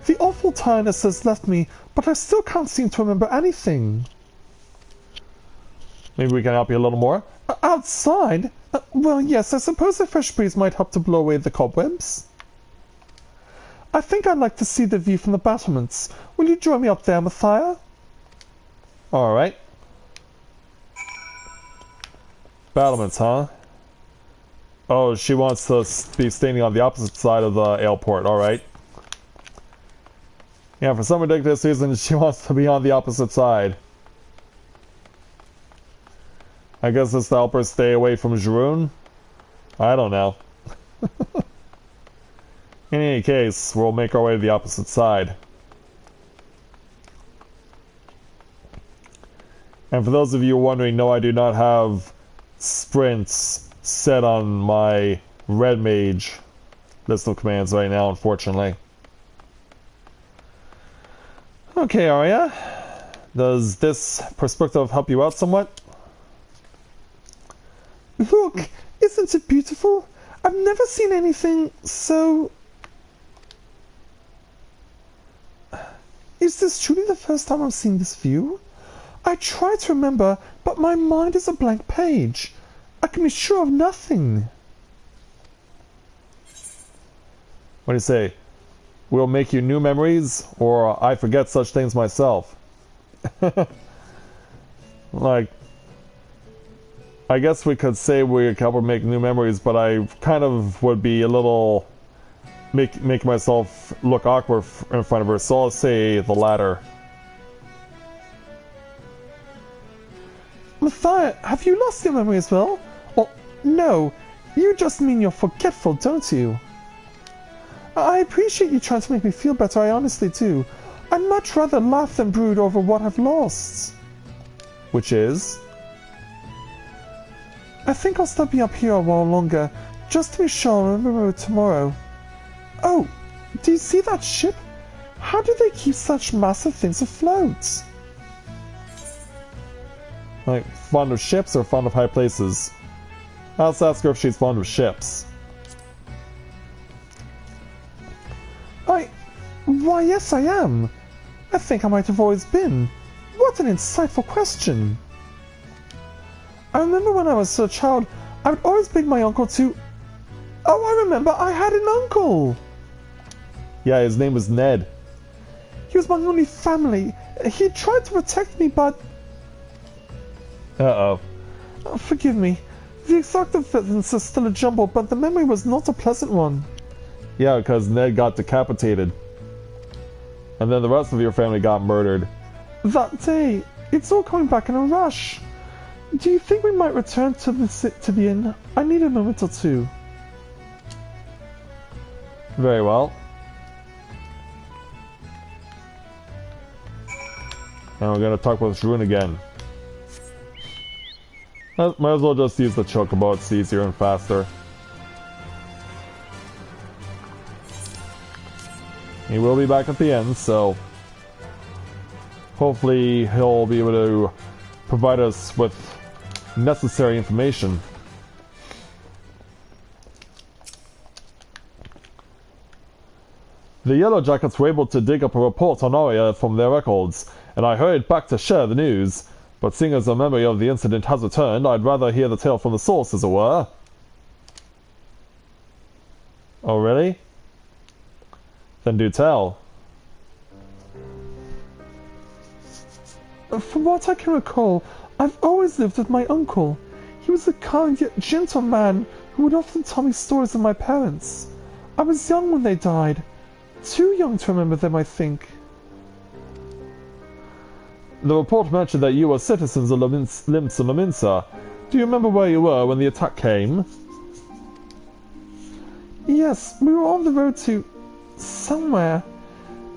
The awful tiredness has left me, but I still can't seem to remember anything. Maybe we can help you a little more? Outside? Well, yes, I suppose a fresh breeze might help to blow away the cobwebs. I think I'd like to see the view from the battlements. Will you join me up there, Matthia? Alright. Battlements, huh? Oh, she wants to be standing on the opposite side of the airport, alright. Yeah, for some ridiculous reason, she wants to be on the opposite side. I guess it's to help her stay away from Jeroen? I don't know. In any case, we'll make our way to the opposite side. And for those of you wondering, no, I do not have sprints set on my red mage list of commands right now, unfortunately. Okay, Arya. Does this perspective help you out somewhat? Look, isn't it beautiful? I've never seen anything so... Is this truly the first time I've seen this view? I try to remember, but my mind is a blank page. I can be sure of nothing. What do you say? We'll make you new memories, or I forget such things myself. Like, I guess we could say we could help her make new memories, but I kind of would be a little... make myself look awkward in front of her, so I'll say the latter. Matthia, have you lost your memory as well? Or, no, you just mean you're forgetful, don't you? I appreciate you trying to make me feel better, I honestly do. I'd much rather laugh than brood over what I've lost. Which is? I think I'll stop you up here a while longer, just to be sure I'll remember it tomorrow. Oh, do you see that ship? How do they keep such massive things afloat? Like, fond of ships or fond of high places? Let's ask her if she's fond of ships. Why, yes, I am. I think I might have always been. What an insightful question. I remember when I was a child, I would always beg my uncle to... Oh, I remember, I had an uncle! Yeah, his name was Ned. He was my only family. He tried to protect me, but... Uh-oh. Oh, forgive me. The exact events are still a jumble, but the memory was not a pleasant one. Yeah, because Ned got decapitated. And then the rest of your family got murdered. That day, it's all coming back in a rush. Do you think we might return to the inn? I need a moment or two. Very well. And we're gonna talk with Jeroen again. Might as well just use the chocobo, it's easier and faster. He will be back at the end, so hopefully he'll be able to provide us with necessary information. The Yellow Jackets were able to dig up a report on Eorzea from their records, and I hurried back to share the news. But seeing as the memory of the incident has returned, I'd rather hear the tale from the source, as it were. Oh, really? Then do tell. From what I can recall, I've always lived with my uncle. He was a kind yet gentle man who would often tell me stories of my parents. I was young when they died. Too young to remember them, I think. The report mentioned that you were citizens of Limsa. Do you remember where you were when the attack came? Yes, we were on the road to... somewhere.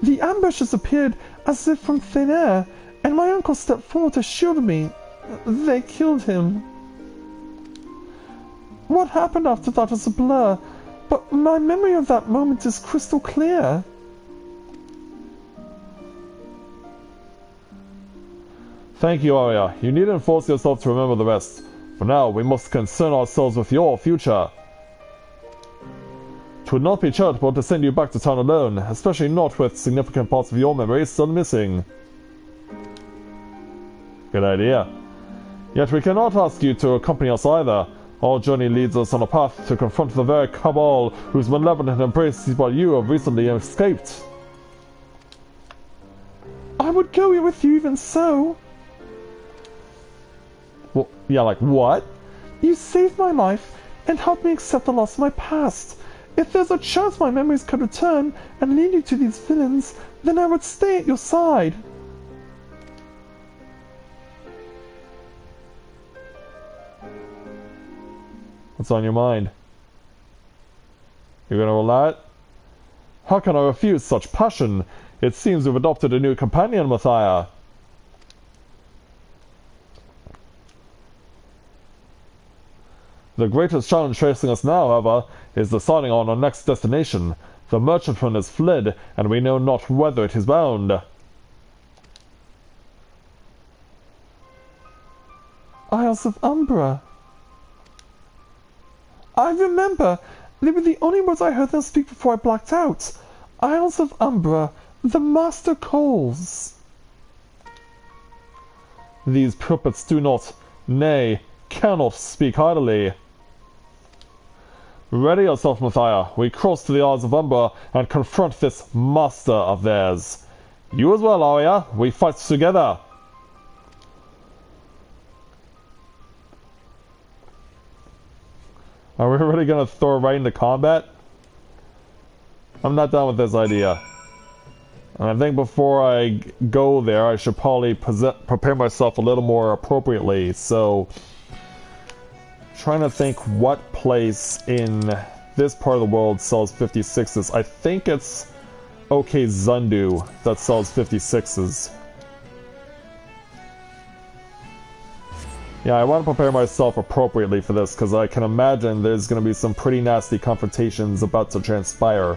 The ambushes appeared as if from thin air, and my uncle stepped forward to shield me. They killed him. What happened after that was a blur, but my memory of that moment is crystal clear. Thank you, Arya. You needn't force yourself to remember the rest. For now, we must concern ourselves with your future. It would not be charitable to send you back to town alone, especially not with significant parts of your memory still missing. Good idea. Yet we cannot ask you to accompany us either. Our journey leads us on a path to confront the very cabal whose malevolent embrace is what you have recently escaped. I would go with you even so. Well, yeah, like what? You saved my life and helped me accept the loss of my past. If there's a chance my memories could return and lead you to these villains, then I would stay at your side. What's on your mind? You're gonna allow it? How can I refuse such passion? It seems we've adopted a new companion, Matthia. The greatest challenge facing us now, however, is deciding on our next destination. The merchantman has fled, and we know not whither it is bound. Isles of Umbra. I remember. They were the only words I heard them speak before I blacked out. Isles of Umbra, the Master Coals. These puppets do not, nay, cannot speak idly. Ready yourself, Matthia. We cross to the Isles of Umbra and confront this master of theirs. You as well, Arya. We fight together. Are we really gonna throw right into combat? I'm not done with this idea. And I think before I go there, I should probably prepare myself a little more appropriately. So, trying to think what place in this part of the world sells 56s. I think it's OK Zundu that sells 56s. Yeah, I want to prepare myself appropriately for this, because I can imagine there's going to be some pretty nasty confrontations about to transpire.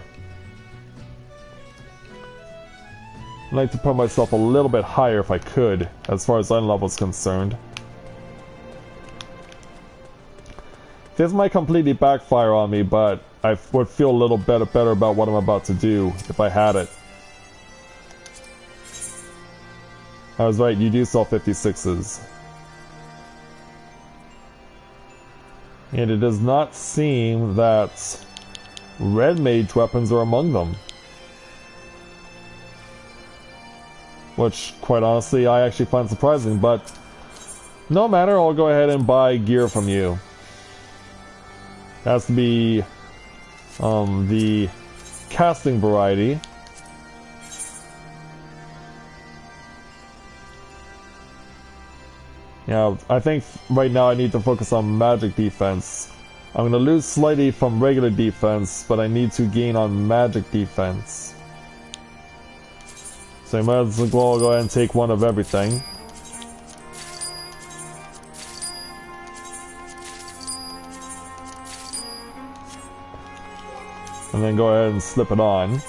I'd like to put myself a little bit higher if I could, as far as item level is concerned. This might completely backfire on me, but I would feel a little better about what I'm about to do if I had it. I was right, you do sell 56s. And it does not seem that red mage weapons are among them. Which, quite honestly, I actually find surprising, but no matter, I'll go ahead and buy gear from you. It has to be the casting variety. Yeah, I think right now I need to focus on magic defense. I'm going to lose slightly from regular defense, but I need to gain on magic defense. So I might as well go ahead and take one of everything. And then go ahead and slip it on.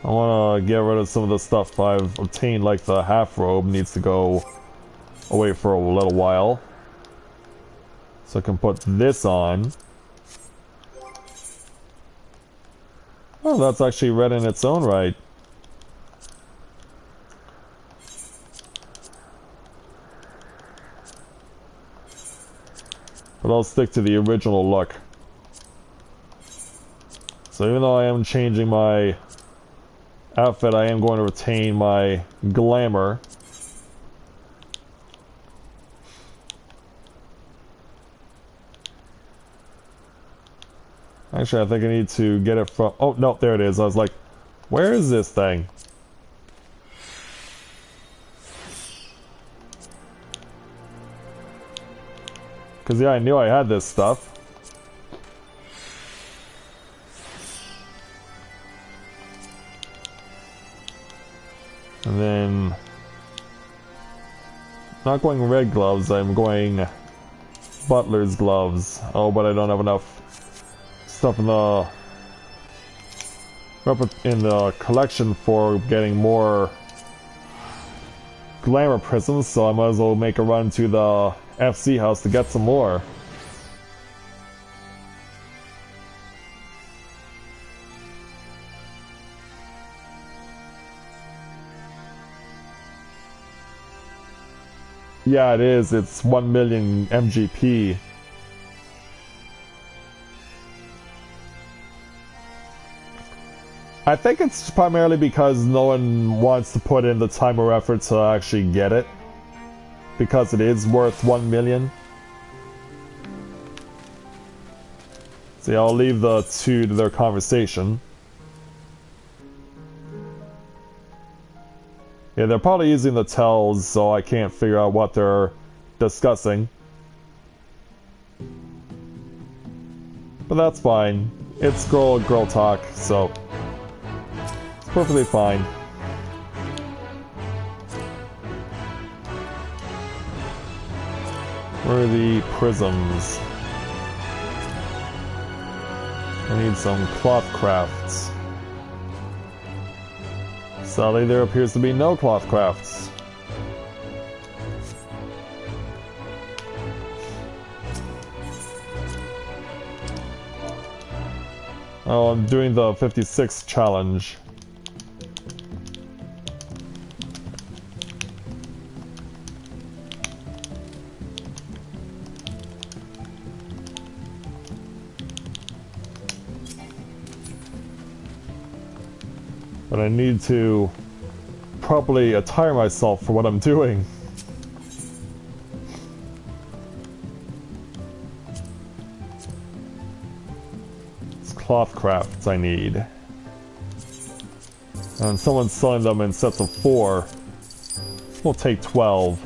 I want to get rid of some of the stuff I've obtained, like the half robe needs to go away for a little while. So I can put this on. Oh, that's actually red in its own right. But I'll stick to the original look. So even though I am changing my outfit, I am going to retain my glamour. Actually, I think I need to get it from... Oh, no, there it is. I was like, where is this thing? Because, yeah, I knew I had this stuff. And then... not going red gloves, I'm going butler's gloves. Oh, but I don't have enough stuff in the collection for getting more glamour prisms, so I might as well make a run to the FC house to get some more. Yeah, it is. It's 1 million MGP. I think it's primarily because no one wants to put in the time or effort to actually get it. because it is worth 1 million. See, I'll leave the two to their conversation. Yeah, they're probably using the tells, so I can't figure out what they're discussing. But that's fine. It's girl talk, so it's perfectly fine. Where are the prisms? I need some cloth crafts. Sadly, there appears to be no cloth crafts. Oh, I'm doing the 56 challenge. But I need to properly attire myself for what I'm doing. It's cloth crafts I need. And someone's selling them in sets of 4. We'll take 12.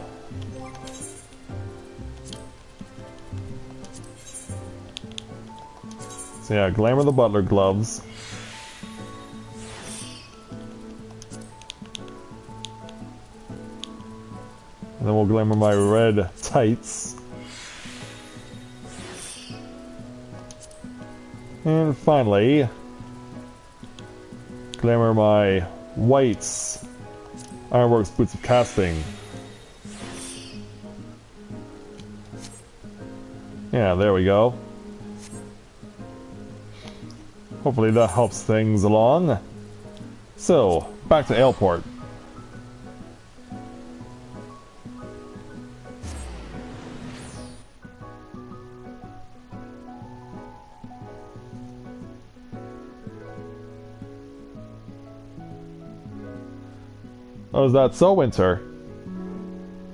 So yeah, Glamour the Butler gloves. And then we'll glamour my red tights. And finally, glamour my white Ironworks boots of casting. Yeah, there we go. Hopefully that helps things along. So, back to Aleport. Oh, is that so, Winter?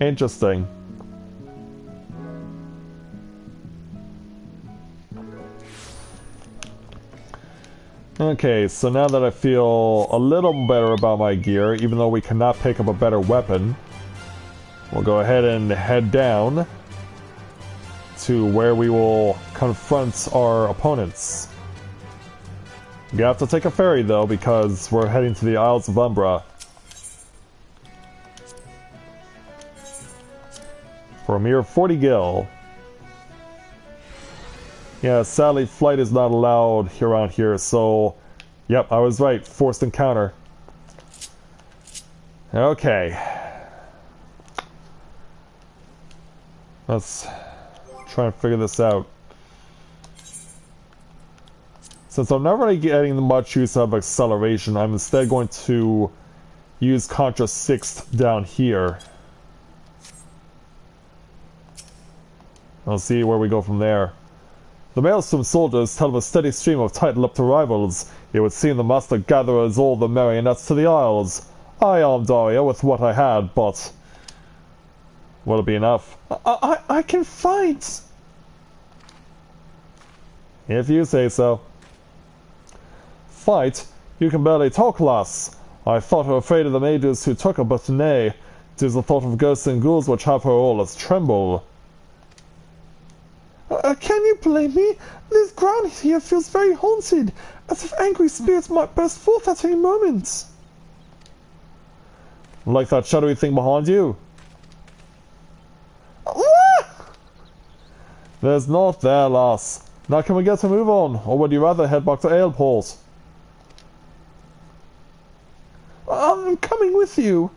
Interesting. Okay, so now that I feel a little better about my gear, even though we cannot pick up a better weapon, we'll go ahead and head down to where we will confront our opponents. We have to take a ferry, though, because we're heading to the Isles of Umbra. For a mere 40 gil. Yeah, sadly flight is not allowed around here, so... Yep, I was right. Forced encounter. Okay. Let's try and figure this out. Since I'm not really getting much use of acceleration, I'm instead going to use Contra 6 down here. I'll see where we go from there. The Maelstrom soldiers tell of a steady stream of tight-lipped arrivals. It would seem the master gatherers all the marionettes to the Isles. I armed Daria with what I had, but... will it be enough? I can fight! If you say so. Fight? You can barely talk, lass. I thought her afraid of the mages who took her, but nay. 'Tis the thought of ghosts and ghouls which have her all as tremble. Can you blame me? This ground here feels very haunted, as if angry spirits might burst forth at any moment. Like that shadowy thing behind you? There's naught there, lass. Now can we get to move on, or would you rather head back to Aleport? I'm coming with you.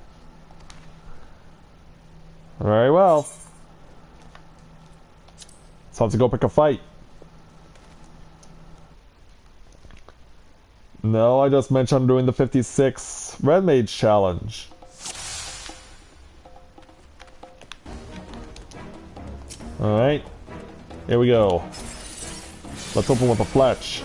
Very well. Time to go pick a fight. No, I just mentioned doing the 56 Red Mage challenge. Alright. Here we go. Let's open with a fletch.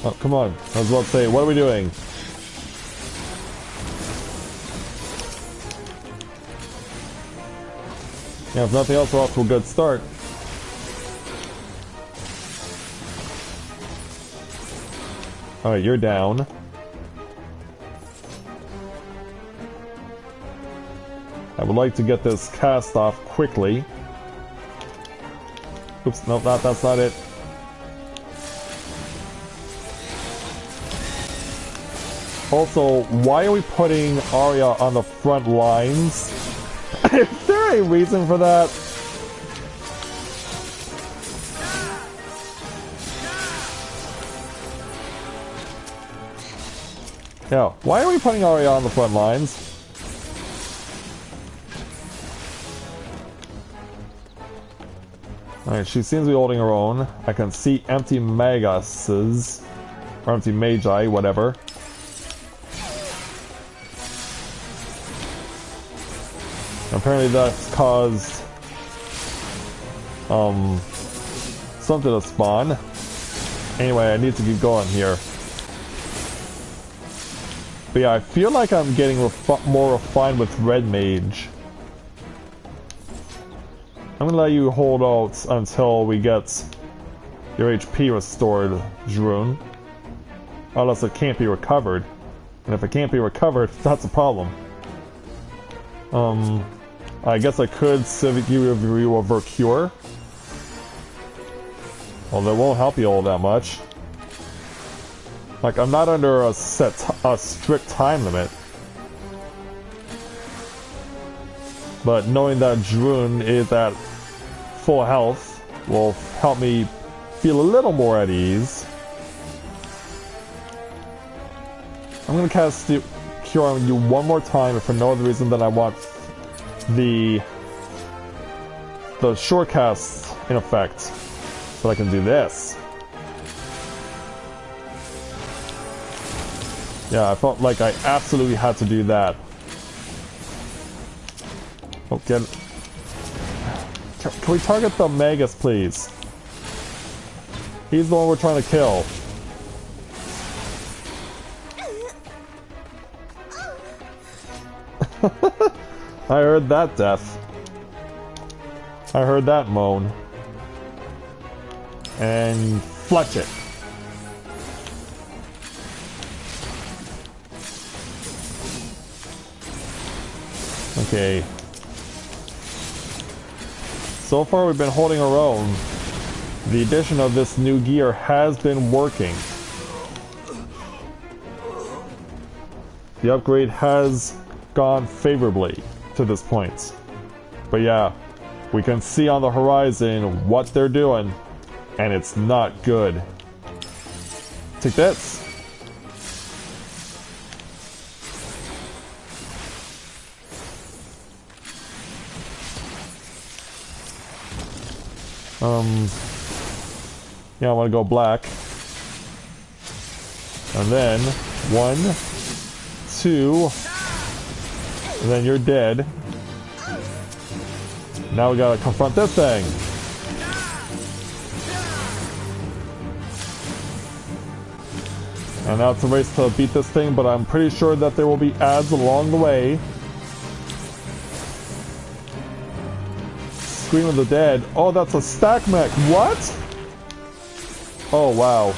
Oh, come on. I was about to say, what are we doing? Yeah, if nothing else, we're off to a good start. Alright, you're down. I would like to get this cast off quickly. Oops, no, that's not it. Also, why are we putting Arya on the front lines? Is there a reason for that? Yeah, why are we putting Arya on the front lines? Alright, she seems to be holding her own. I can see empty Maguses, or empty Magi, whatever. Apparently that's caused something to spawn. Anyway, I need to keep going here. But yeah, I feel like I'm getting more refined with Red Mage. I'm gonna let you hold out until we get your HP restored, Jrun. Unless it can't be recovered. And if it can't be recovered, that's a problem. I guess I could give you a Vercure. Well, that won't help you all that much. Like, I'm not under a strict time limit. But knowing that Jrun is at full health will help me feel a little more at ease. I'm gonna cast Cure on you one more time, if for no other reason than I want the short cast in effect, so I can do this. Yeah, I felt like I absolutely had to do that. Okay. Can we target the Magus, please? He's the one we're trying to kill. I heard that death. I heard that moan. And fletch it. Okay. So far we've been holding our own. The addition of this new gear has been working. The upgrade has gone favorably to this point. But yeah, we can see on the horizon what they're doing, and it's not good. Take this. Yeah, I want to go black. And then 1, 2, and then you're dead. Now we gotta confront this thing. And now it's a race to beat this thing, but I'm pretty sure that there will be ads along the way. Scream of the Dead. Oh, that's a stack mech. What? Oh, wow.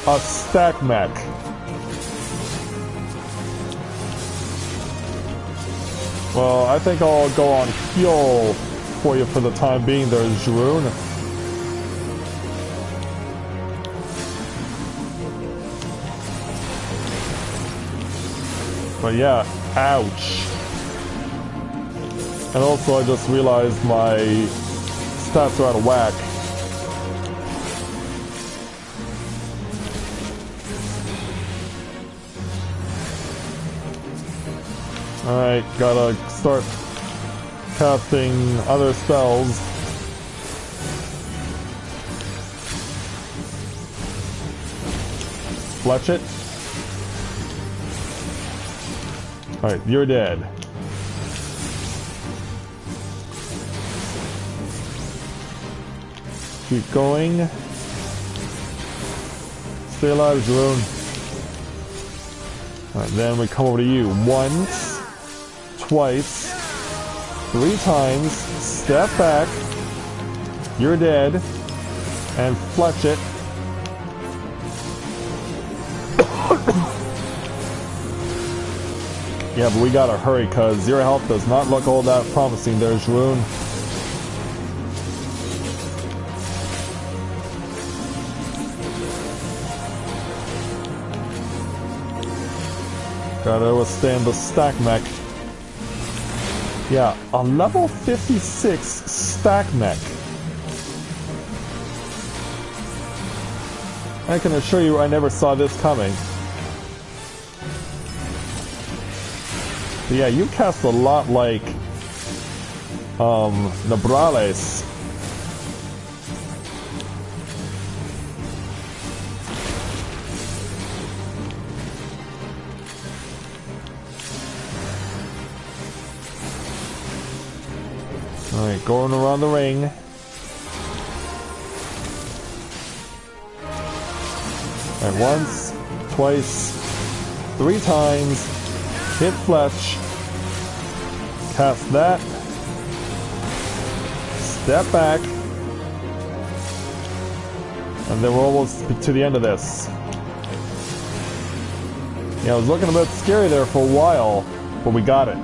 A stack mech. Well, I think I'll go on heal for you for the time being there, Jrun. But yeah, ouch. And also I just realized my stats are out of whack. Alright, gotta start casting other spells. Fletch it. Alright, you're dead. Keep going. Stay alive, Jerome. Alright, then we come over to you. Once, twice, 3 times, step back, you're dead, and fletch it. Yeah, but we gotta hurry, cause your health does not look all that promising there, Jerome. Gotta withstand the stack mech. Yeah, a level 56 stack mech. I can assure you I never saw this coming. But yeah, you cast a lot like Nabrales. Alright, going around the ring. Alright, once, twice, 3 times, hit Fletch, cast that, step back, and then we're almost to the end of this. Yeah, it was looking a bit scary there for a while, but we got it.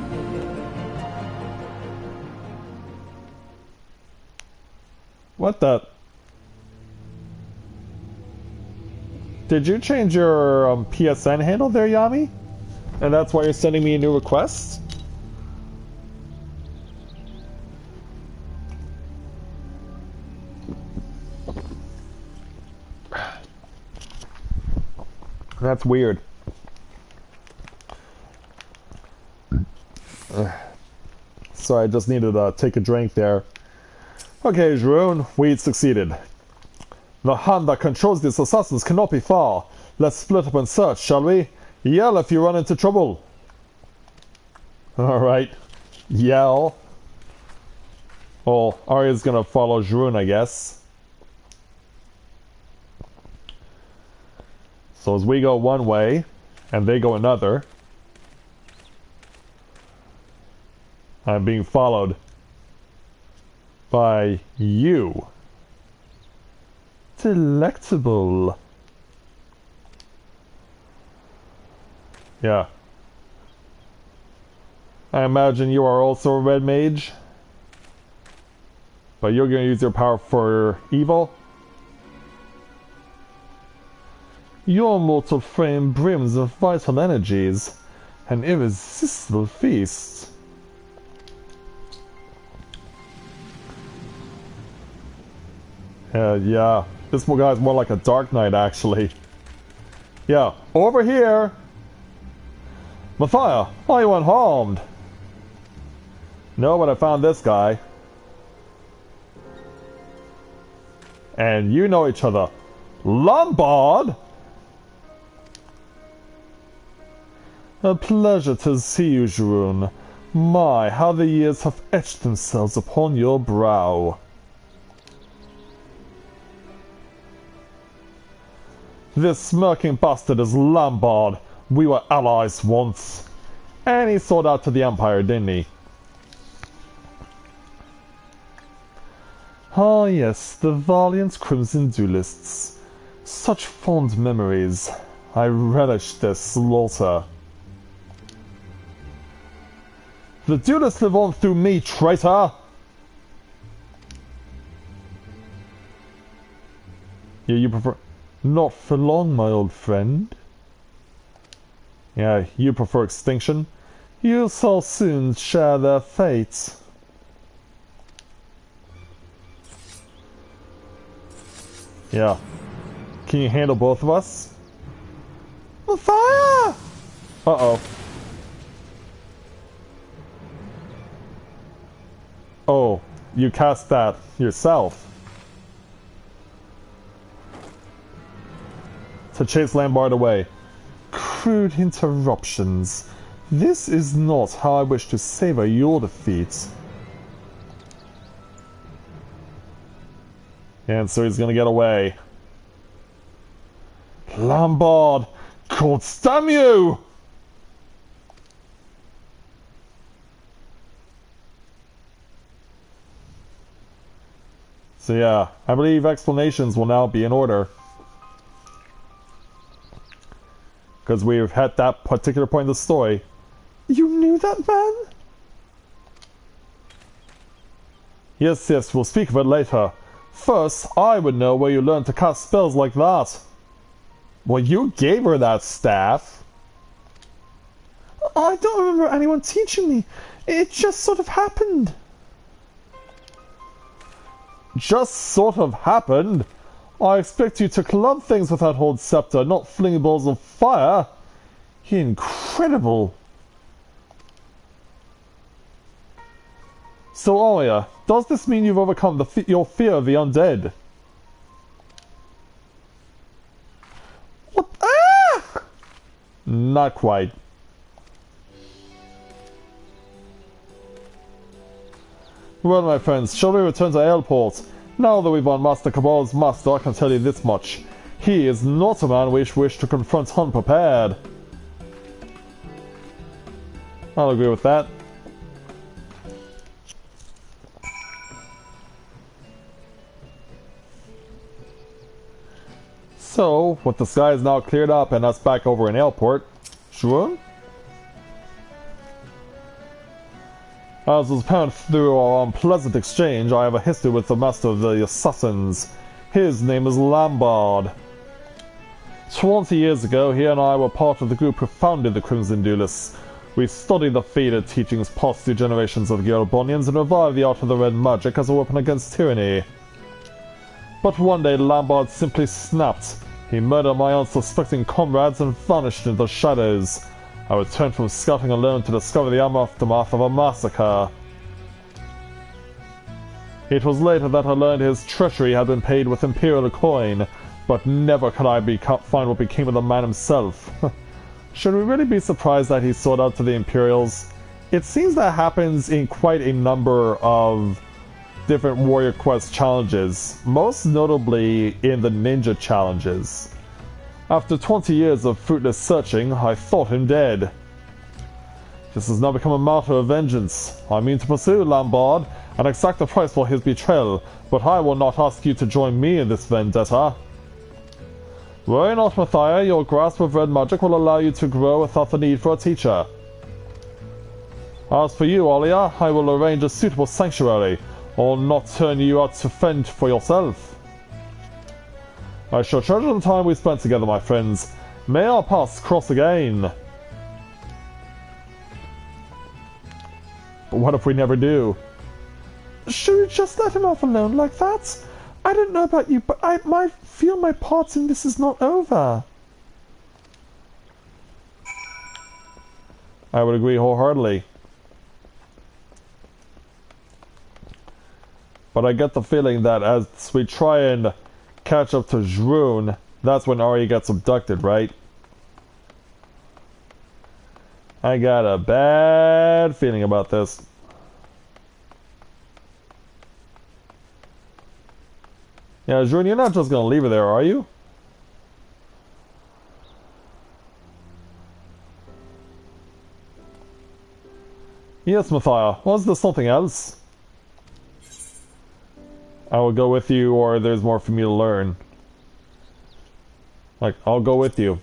What the? Did you change your PSN handle there, Yami? And that's why you're sending me a new request? That's weird. Sorry, I just needed to take a drink there. Okay, Jerome, we succeeded. The hand that controls these assassins cannot be far. Let's split up and search, shall we? Yell if you run into trouble. Alright. Yell. Oh, Arya's gonna follow Jerome, I guess. So as we go one way, and they go another, I'm being followed by you. Delectable. Yeah. I imagine you are also a red mage. But you're going to use your power for evil? Your mortal frame brims of vital energies. An irresistible feast. Yeah. This guy's more like a Dark Knight, actually. Yeah. Over here! Matthia, are you unharmed? No, but I found this guy. And you know each other. Lombard? A pleasure to see you, Jerome. My, how the years have etched themselves upon your brow. This smirking bastard is Lombard. We were allies once. And he sold out to the Empire, didn't he? Ah yes, the valiant Crimson Duelists. Such fond memories. I relish their slaughter. The Duelists live on through me, traitor! Yeah, you prefer... Not for long, my old friend. Yeah, you prefer extinction? You shall soon share their fate. Yeah. Can you handle both of us? Fire! Uh-oh. Oh, you cast that yourself. To chase Lombard away. Crude interruptions. This is not how I wish to savor your defeat. And so he's gonna get away. Lombard! God damn you! So yeah, I believe explanations will now be in order. Because we've hit that particular point in the story. You knew that man? Yes, we'll speak of it later. First, I would know where you learned to cast spells like that. Well, you gave her that staff. I don't remember anyone teaching me. It just sort of happened. Just sort of happened? I expect you to club things with that old scepter, not fling balls of fire. Incredible. So, Aurea, does this mean you've overcome your fear of the undead? What? Ah! Not quite. Well, my friends, shall we return to Airport? Now that we've unmasked Cabal's master, I can tell you this much. He is not a man we wish to confront unprepared. I'll agree with that. So, with the skies now cleared up and us back over in Airport, sure? As was apparent through our unpleasant exchange, I have a history with the master of the assassins. His name is Lombard. 20 years ago, he and I were part of the group who founded the Crimson Duelists. We studied the faded teachings passed through generations of the Eorbonians and revived the art of the red magic as a weapon against tyranny. But one day Lombard simply snapped. He murdered my unsuspecting comrades and vanished into the shadows. I returned from scouting alone to discover the aftermath of a massacre. It was later that I learned his treachery had been paid with imperial coin, but never could I find what became of the man himself. Should we really be surprised that he sold out to the Imperials? It seems that happens in quite a number of different Warrior Quest challenges, most notably in the ninja challenges. After 20 years of fruitless searching, I thought him dead. This has now become a matter of vengeance. I mean to pursue Lombard and exact the price for his betrayal, but I will not ask you to join me in this vendetta. Worry not, Matthia, your grasp of red magic will allow you to grow without the need for a teacher. As for you, Aurea, I will arrange a suitable sanctuary, or not turn you out to fend for yourself. I shall treasure the time we spent together, my friends. May our paths cross again. But what if we never do? Should we just let him off alone like that? I don't know about you, but I might feel my part in this is not over. I would agree wholeheartedly. But I get the feeling that as we try and catch up to Jrune, that's when Aurea gets abducted, right? I got a bad feeling about this. Yeah, Jrune, you're not just gonna leave her there, are you? Yes, Matthia. Was there something else? I will go with you, or there's more for me to learn. Like, I'll go with you.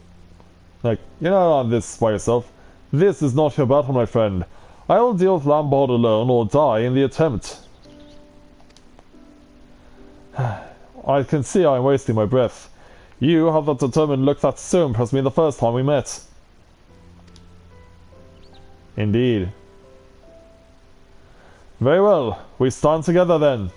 Like, you're not on this by yourself. This is not your battle, my friend. I will deal with Lombard alone, or die in the attempt. I can see I'm wasting my breath. You have that determined look that so impressed me the first time we met. Indeed. Very well, we stand together then.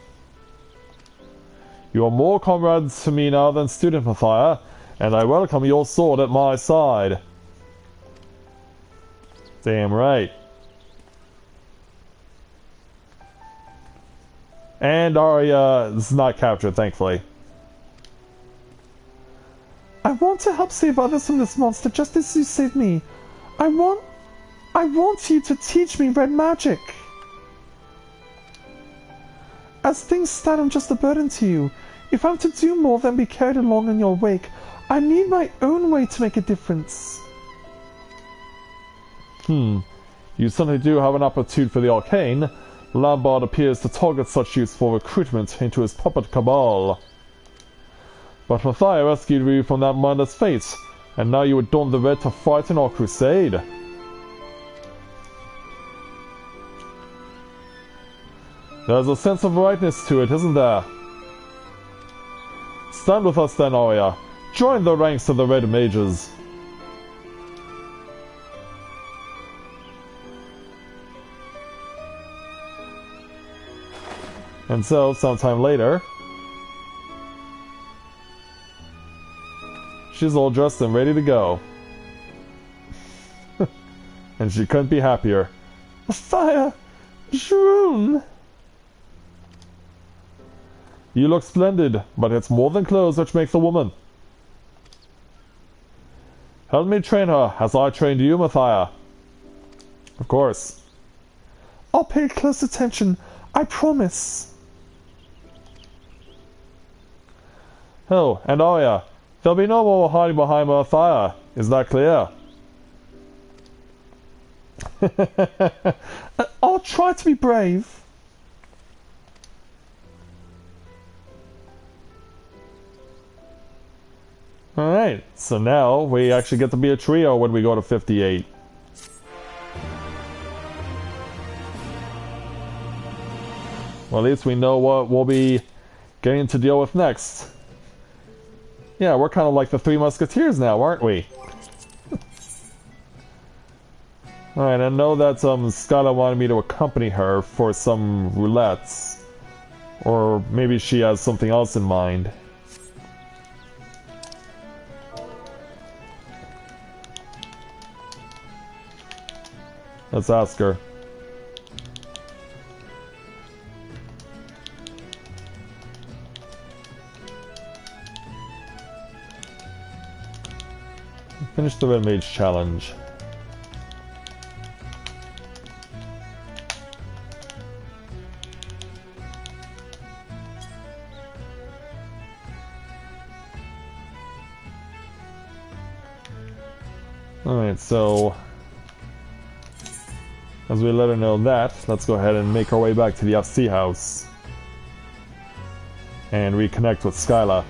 You are more comrades to me now than student Matthia, and I welcome your sword at my side. Damn right. And Aurea is not captured, thankfully. I want to help save others from this monster just as you saved me. I want you to teach me red magic. As things stand, I'm just a burden to you. If I'm to do more than be carried along in your wake, I need my own way to make a difference. You certainly do have an aptitude for the arcane. Lambard appears to target such use for recruitment into his puppet cabal. But Matthia rescued you from that mindless fate, and now you adorn the red to fight in our crusade. There's a sense of rightness to it, isn't there? Stand with us then, Eorzea. Join the ranks of the Red Mages. And so, sometime later, she's all dressed and ready to go. And she couldn't be happier. Matthia! June! You look splendid, but it's more than clothes which makes a woman. Help me train her, as I trained you, Matthia. Of course. I'll pay close attention, I promise. Oh, and Eorzea, there'll be no more hiding behind Matthia, is that clear? I'll try to be brave. Alright, so now we actually get to be a trio when we go to 58. Well, at least we know what we'll be getting to deal with next. Yeah, we're kind of like the Three Musketeers now, aren't we? Alright, I know that Skyla wanted me to accompany her for some roulettes. Or maybe she has something else in mind. Let's ask her. Finish the Red Mage challenge. Alright, so as we let her know that, let's go ahead and make our way back to the FC house and reconnect with Skyla.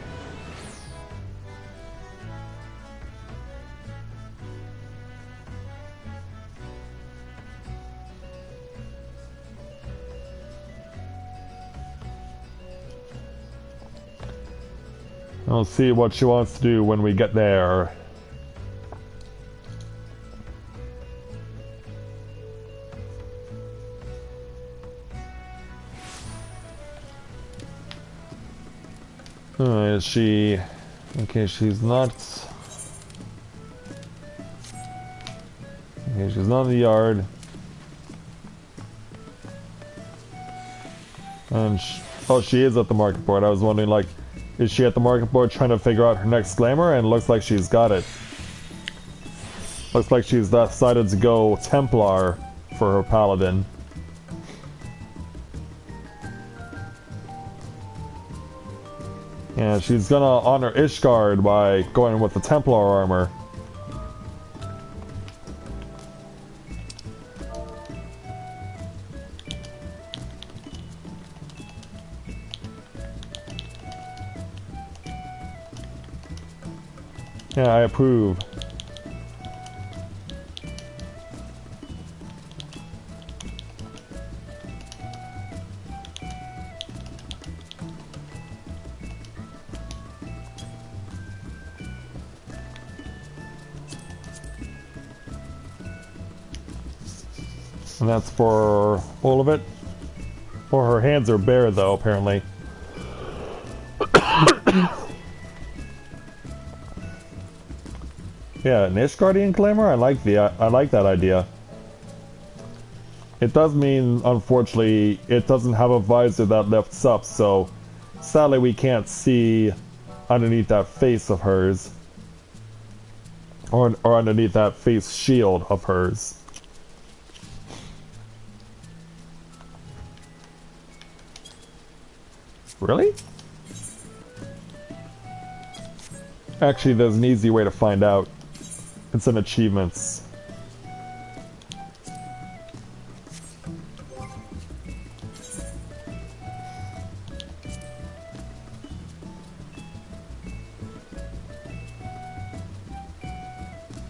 We'll see what she wants to do when we get there. Is she... Okay, she's not... Okay, she's not in the yard. And oh, she is at the market board. I was wondering, like, is she at the market board trying to figure out her next glamour? And it looks like she's got it. Looks like she's decided to go Templar for her paladin. And she's gonna honor Ishgard by going with the Templar armor. Yeah, I approve. And that's for all of it. Or her hands are bare though, apparently. Yeah, an Ishgardian glamour? I like that idea. It does mean, unfortunately, it doesn't have a visor that lifts up, so sadly we can't see underneath that face of hers. Or underneath that face shield of hers. Really? Actually, there's an easy way to find out. It's in achievements.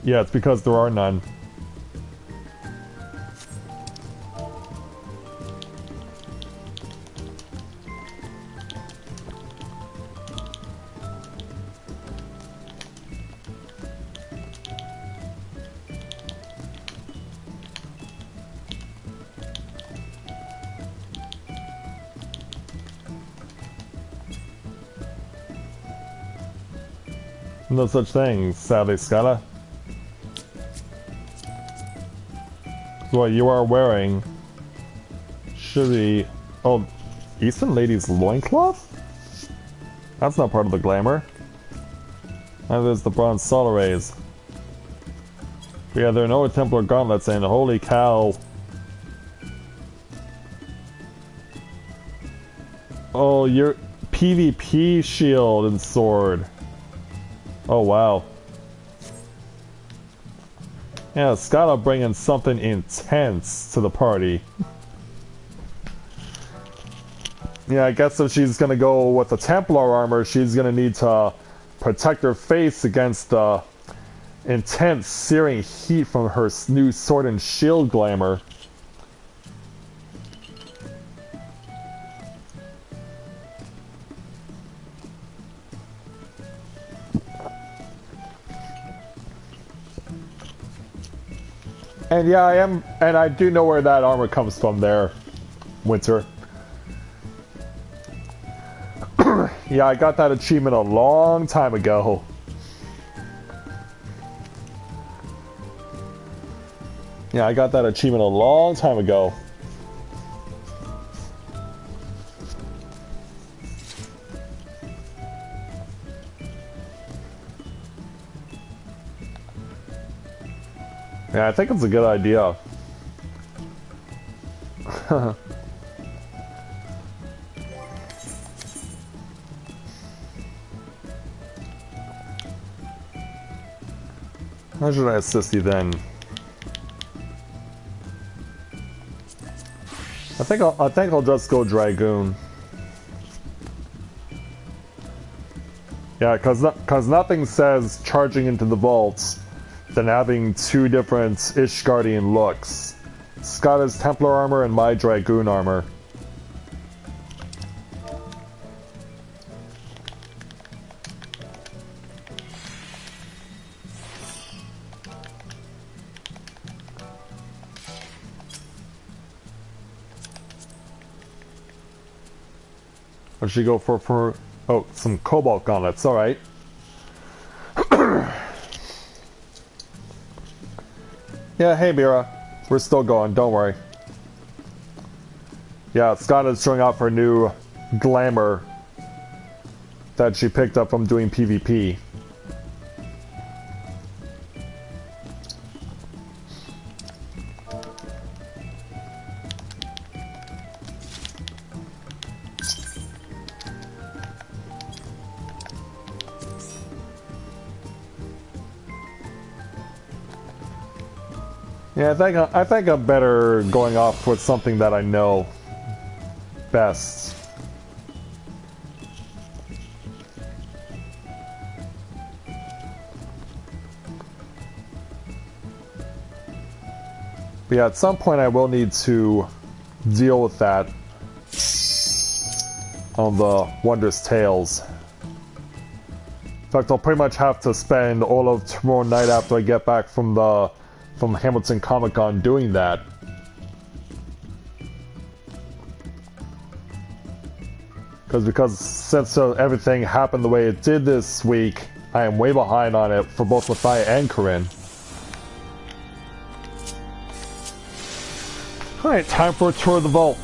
Yeah, it's because there are none. No such thing, sadly, Skyla. What you are wearing should be... Oh, Eastern Lady's loincloth? That's not part of the glamour. And there's the bronze solar rays. Yeah, there are no Templar gauntlets, and holy cow. Oh, your PvP shield and sword. Oh, wow. Yeah, Skyla bringing something intense to the party. Yeah, I guess if she's gonna go with the Templar armor, she's gonna need to protect her face against the intense searing heat from her new sword and shield glamour. And yeah, I do know where that armor comes from there, Winter. Yeah, I got that achievement a long time ago. Yeah, I got that achievement a long time ago. Yeah, I think it's a good idea. How should I assist you then? I think I'll just go Dragoon. Yeah, cause nothing says charging into the vaults than having two different Ishgardian looks. Skyla's Templar armor and my Dragoon armor. What should she go for? Oh, some Cobalt gauntlets, alright. Yeah, hey Mira. We're still going, don't worry. Yeah, Skyla's showing off her new glamour that she picked up from doing PvP. Yeah, I think I'm better going off with something that I know best. But yeah, at some point I will need to deal with that on the Wondrous Tales. In fact, I'll pretty much have to spend all of tomorrow night after I get back from Hamilton Comic-Con doing that. Because since everything happened the way it did this week, I am way behind on it for both Matthia and Corinne. Alright, time for a tour of the vault.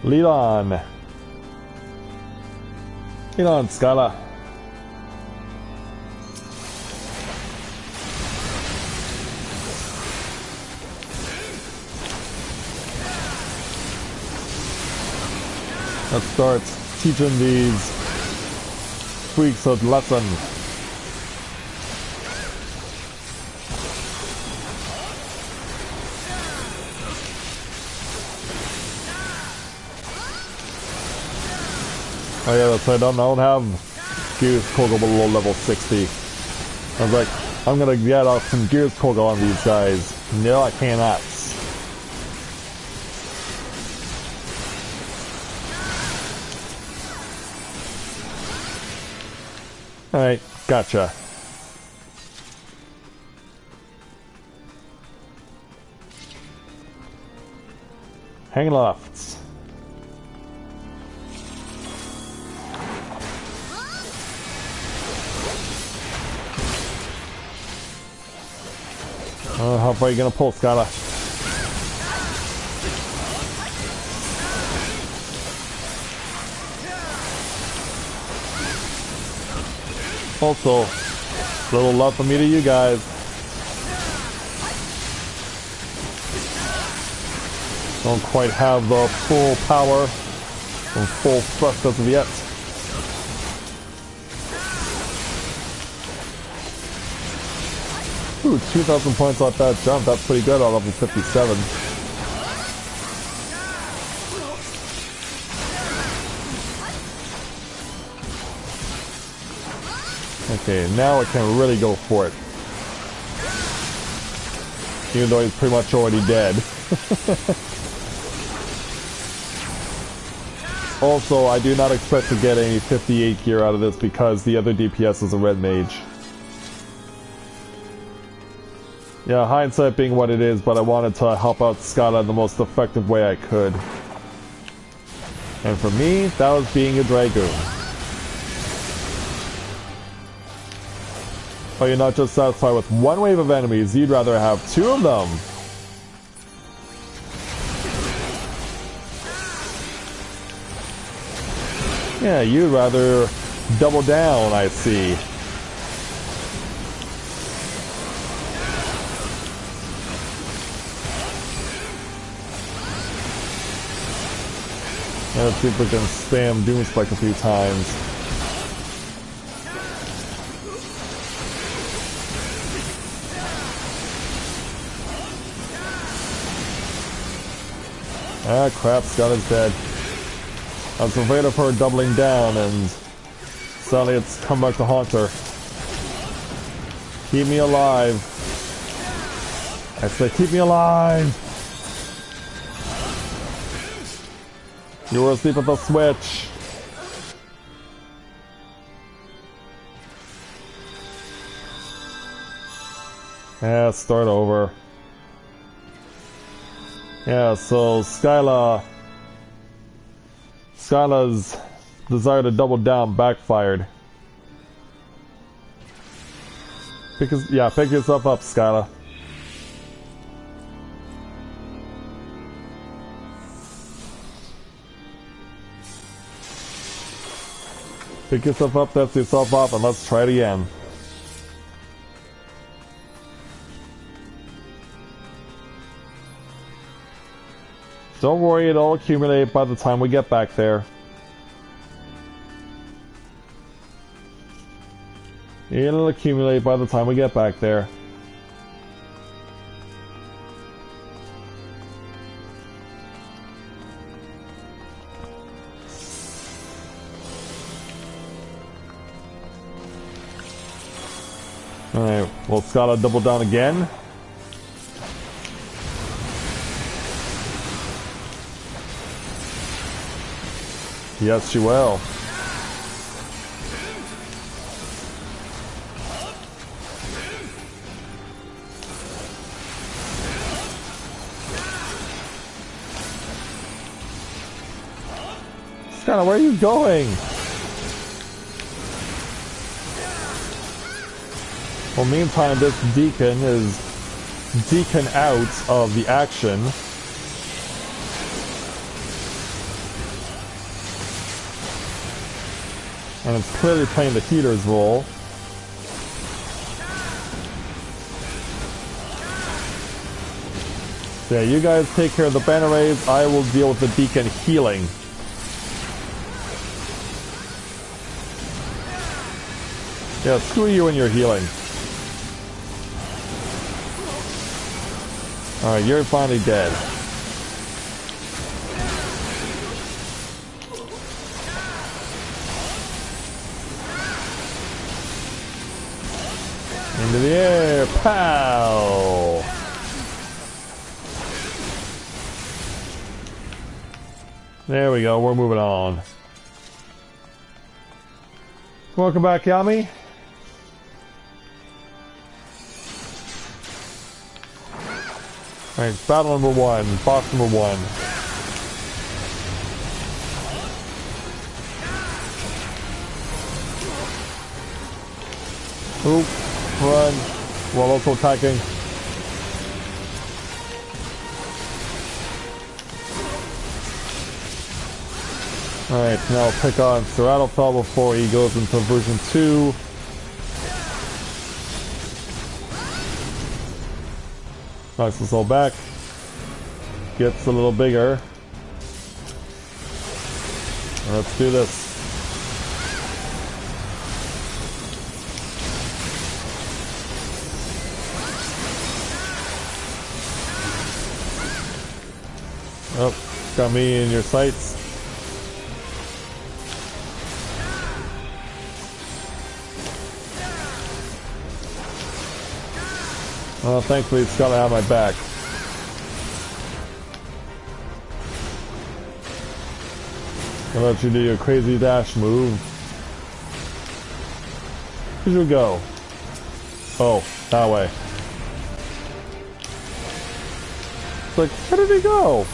Lead on. Lead on, Skyla. Let's start teaching these freaks a lesson. Oh yeah, that's right, I don't have Gears Koga below level 60. I was like, I'm gonna get off some Gears Koga on these guys. No, I cannot. Alright, gotcha. Hang left. How far are you gonna pull, Skylar? Also, little love from me to you guys. Don't quite have the full power and full thrust as of yet. Ooh, 2,000 points off that jump. That's pretty good on level 57. Okay, now I can really go for it. Even though he's pretty much already dead. Also, I do not expect to get any 58 gear out of this because the other DPS is a red mage. Yeah, hindsight being what it is, but I wanted to help out Skyla in the most effective way I could. And for me, that was being a Dragoon. But you're not just satisfied with one wave of enemies, you'd rather have two of them. Yeah, you'd rather double down, I see. Let's see if we can spam Doomspike a few times. Ah crap, Scott is dead. I was afraid of her doubling down and suddenly it's come back to haunt her. Keep me alive. I said keep me alive! You were asleep at the switch. Yeah, start over. Yeah, so Skyla's desire to double down backfired. Pick yourself up, Skyla. Pick yourself up, dust yourself off, and let's try it again. Don't worry, it'll accumulate by the time we get back there. It'll accumulate by the time we get back there. Alright, well, Skyla double down again. Yes, she will. Skyla, where are you going? Well, meantime, this Deacon is Deacon out of the action. And it's clearly playing the healer's role. So yeah, you guys take care of the banner raids, I will deal with the Deacon healing. Yeah, screw you and your healing. Alright, you're finally dead. Into the air, pow! There we go, we're moving on. Welcome back, Yami. Alright, battle number 1, boss number 1. Oop, run, while also attacking. Alright, now I'll pick on Ceratopel before he goes into version 2. Knocks us all back. Gets a little bigger. Let's do this. Oh, got me in your sights. Well, thankfully it's gotta have my back. I'll let you do your crazy dash move. Where'd you go? Oh, that way. It's like, where did he go?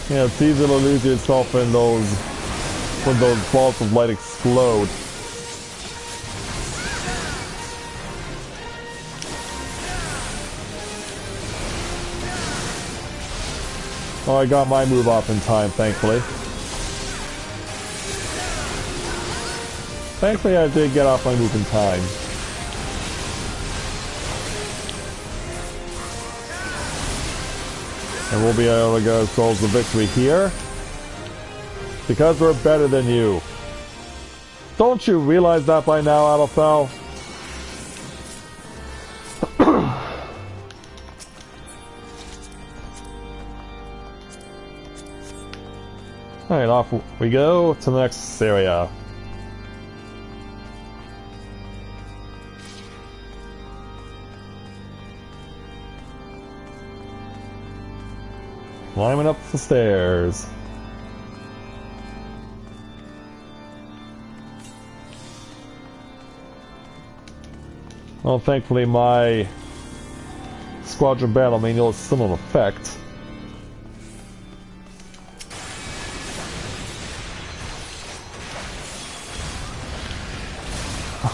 Yeah, it's easy to lose yourself in those when those balls of light explode. Oh, I got my move off in time, thankfully. Thankfully, I did get off my move in time. And we'll be able to get ourselves the victory here. Because we're better than you. Don't you realize that by now, Adolfel? Alright, off we go to the next area. Climbing up the stairs. Well, thankfully my Squadron Battle Manual is still in effect.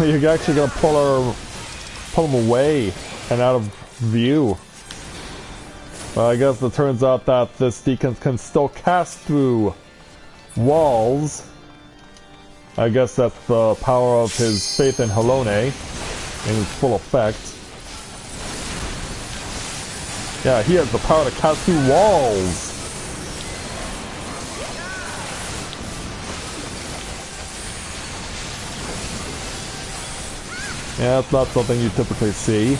You're actually gonna pull them away and out of view. Well, I guess it turns out that this Deacon can still cast through walls. I guess that's the power of his faith in Halone in full effect. Yeah, he has the power to cast through walls. Yeah, that's not something you typically see.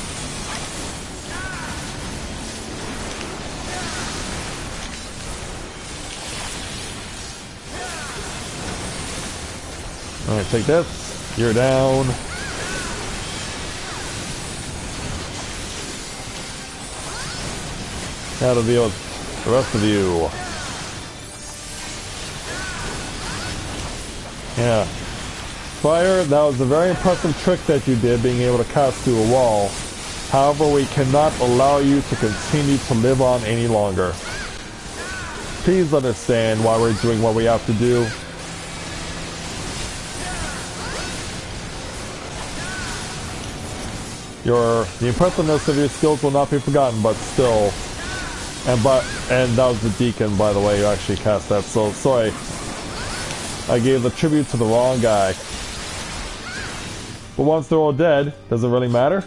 Alright, take this. You're down. Now to deal with the rest of you. Yeah. Fire, that was a very impressive trick that you did, being able to cast through a wall. However, we cannot allow you to continue to live on any longer. Please understand why we're doing what we have to do. The impressiveness of your skills will not be forgotten, but still. And that was the Deacon, by the way, who actually cast that, so sorry. I gave the tribute to the wrong guy. But once they're all dead, does it really matter?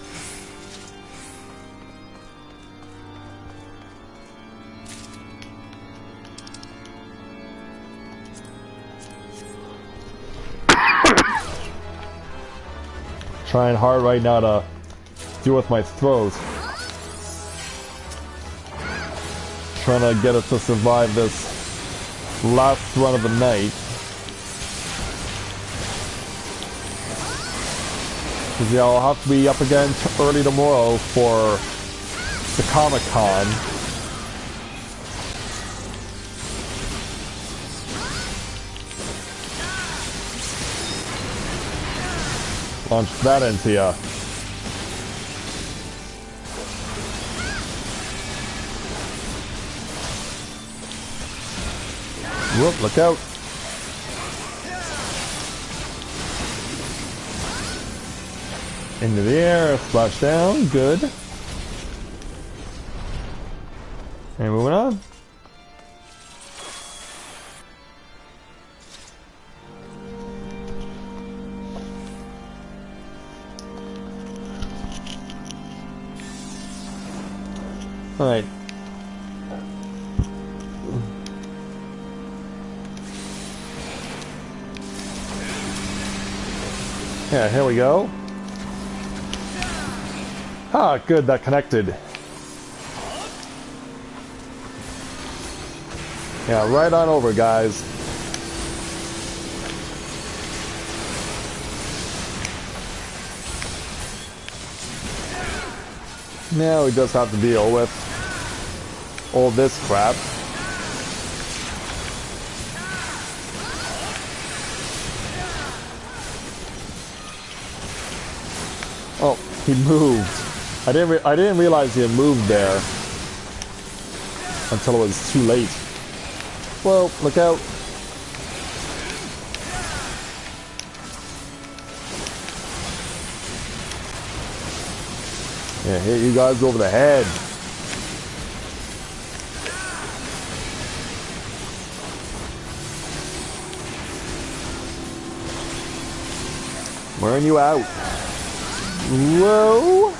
Trying hard right now to deal with my throat. Trying to get it to survive this last run of the night. Because yeah, I'll have to be up again early tomorrow for the Comic-Con. Launch that into ya. Whoop, look out. Into the air, splash down, good. And moving on. Alright. Yeah, here we go. Ah, good, that connected. Yeah, right on over, guys. Now we just have to deal with all this crap. Oh, he moved. I didn't realize he had moved there until it was too late. Whoa, look out. Yeah, hit you guys over the head. Wearing you out. Whoa.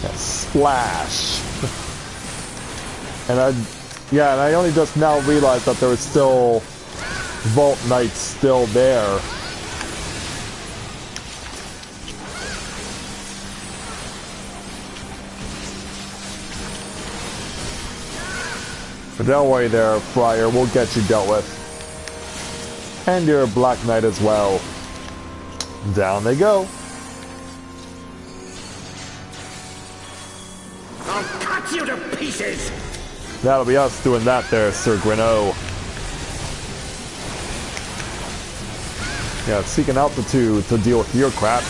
Yeah, splash. And I only just now realized that there was still Vault Knights still there. But don't worry there, Friar, we'll get you dealt with. And your Black Knight as well. Down they go. I'll cut you to pieces! That'll be us doing that there, Sir Grino. Yeah, seeking altitude to deal with your crap.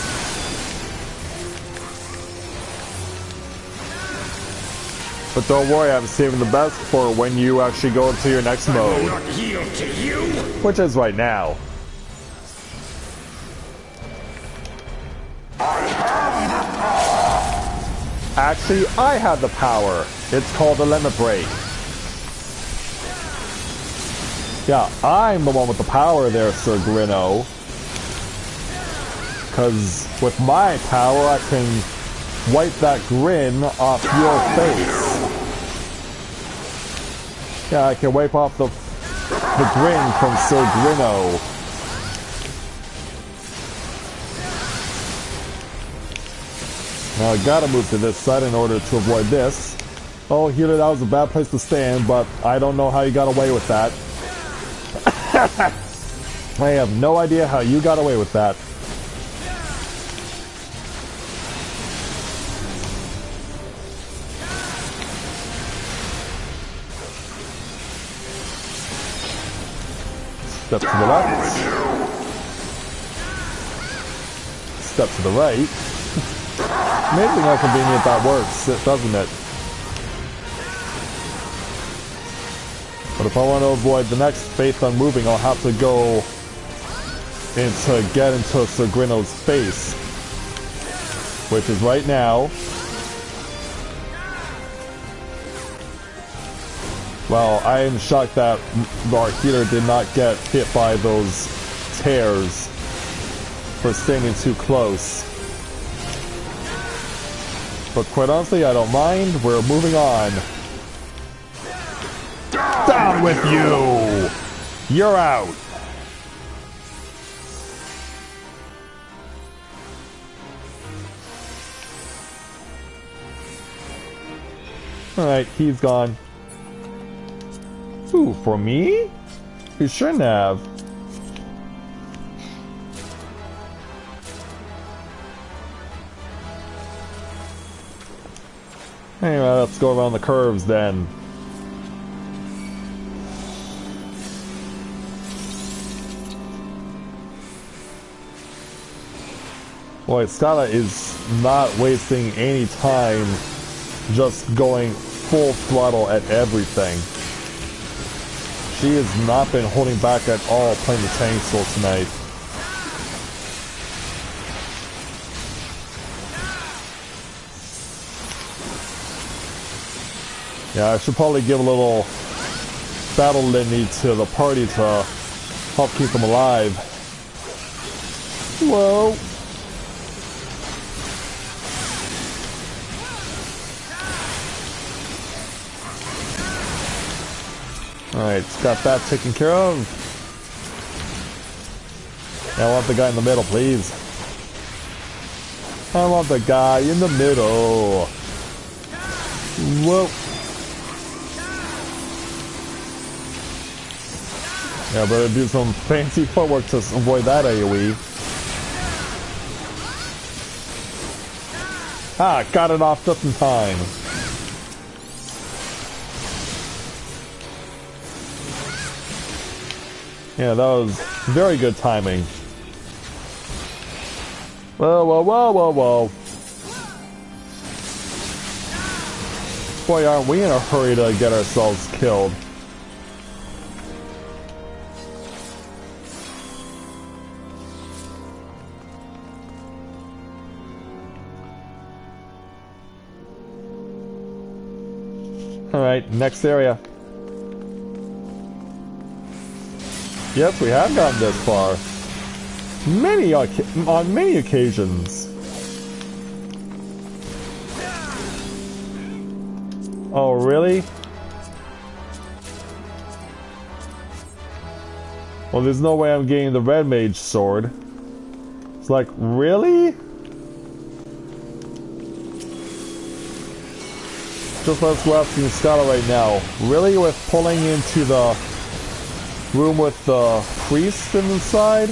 But don't worry, I'm saving the best for when you actually go into your next mode. I will not yield to you! Which is right now. Actually, I have the power. It's called the limit break. Yeah, I'm the one with the power there, Sir Grino. Because with my power, I can wipe that grin off your face. Yeah, I can wipe off the grin from Sir Grino. Now I gotta move to this side in order to avoid this. Oh, healer, that was a bad place to stand, but I don't know how you got away with that. I have no idea how you got away with that. Step to the left. Step to the right. Amazing how convenient that works, doesn't it? But if I want to avoid the next Faith Unmoving, I'll have to go get into Sir Grino's face. Which is right now. Well, I am shocked that our healer did not get hit by those tears for standing too close. But quite honestly, I don't mind. We're moving on. Down with you! You're out! Alright, he's gone. Ooh, for me? You shouldn't have. Anyway, let's go around the curves then. Boy, Scala is not wasting any time just going full throttle at everything. She has not been holding back at all playing the tank still tonight. Yeah, I should probably give a little battle litany to the party to help keep them alive. Whoa! Alright, got that taken care of. I want the guy in the middle, please. I want the guy in the middle. Whoa. Yeah, better do some fancy footwork to avoid that AoE. Ah, got it off just in time. Yeah, that was very good timing. Whoa, whoa, whoa, whoa, whoa. Boy, aren't we in a hurry to get ourselves killed. Alright, next area. Yes, we have gotten this far. On many occasions. Oh, really? Well, there's no way I'm getting the red mage sword. It's like, really? Just let's go after Scala right now. Really, with pulling into the room with the priest inside?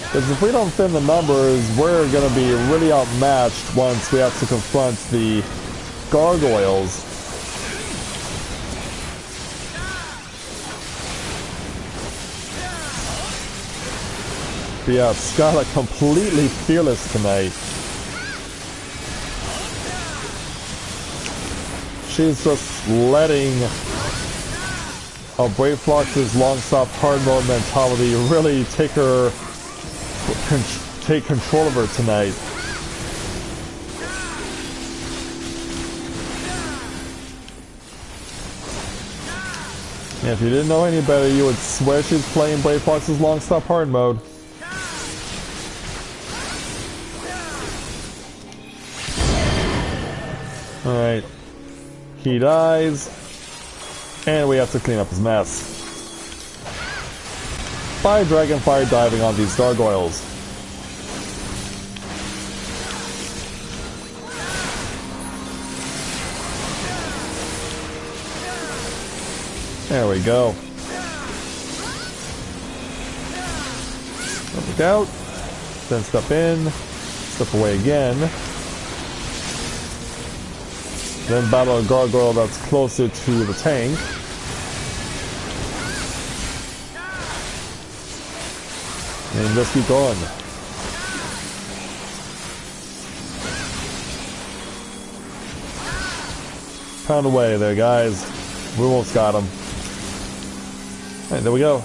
Because if we don't thin the numbers, we're going to be really outmatched once we have to confront the gargoyles. But yeah, Scala completely fearless tonight. She's just letting Brave Flox's long stop hard mode mentality really take control of her tonight. Yeah, if you didn't know any better, you would swear she's playing Brave Flox's long stop hard mode. Alright. He dies. And we have to clean up his mess. Fire Dragon fire diving on these gargoyles. There we go. Look out. Then step in. Step away again. Then battle a gargoyle that's closer to the tank. And just keep going. Pound away there, guys. We almost got him. Alright, there we go.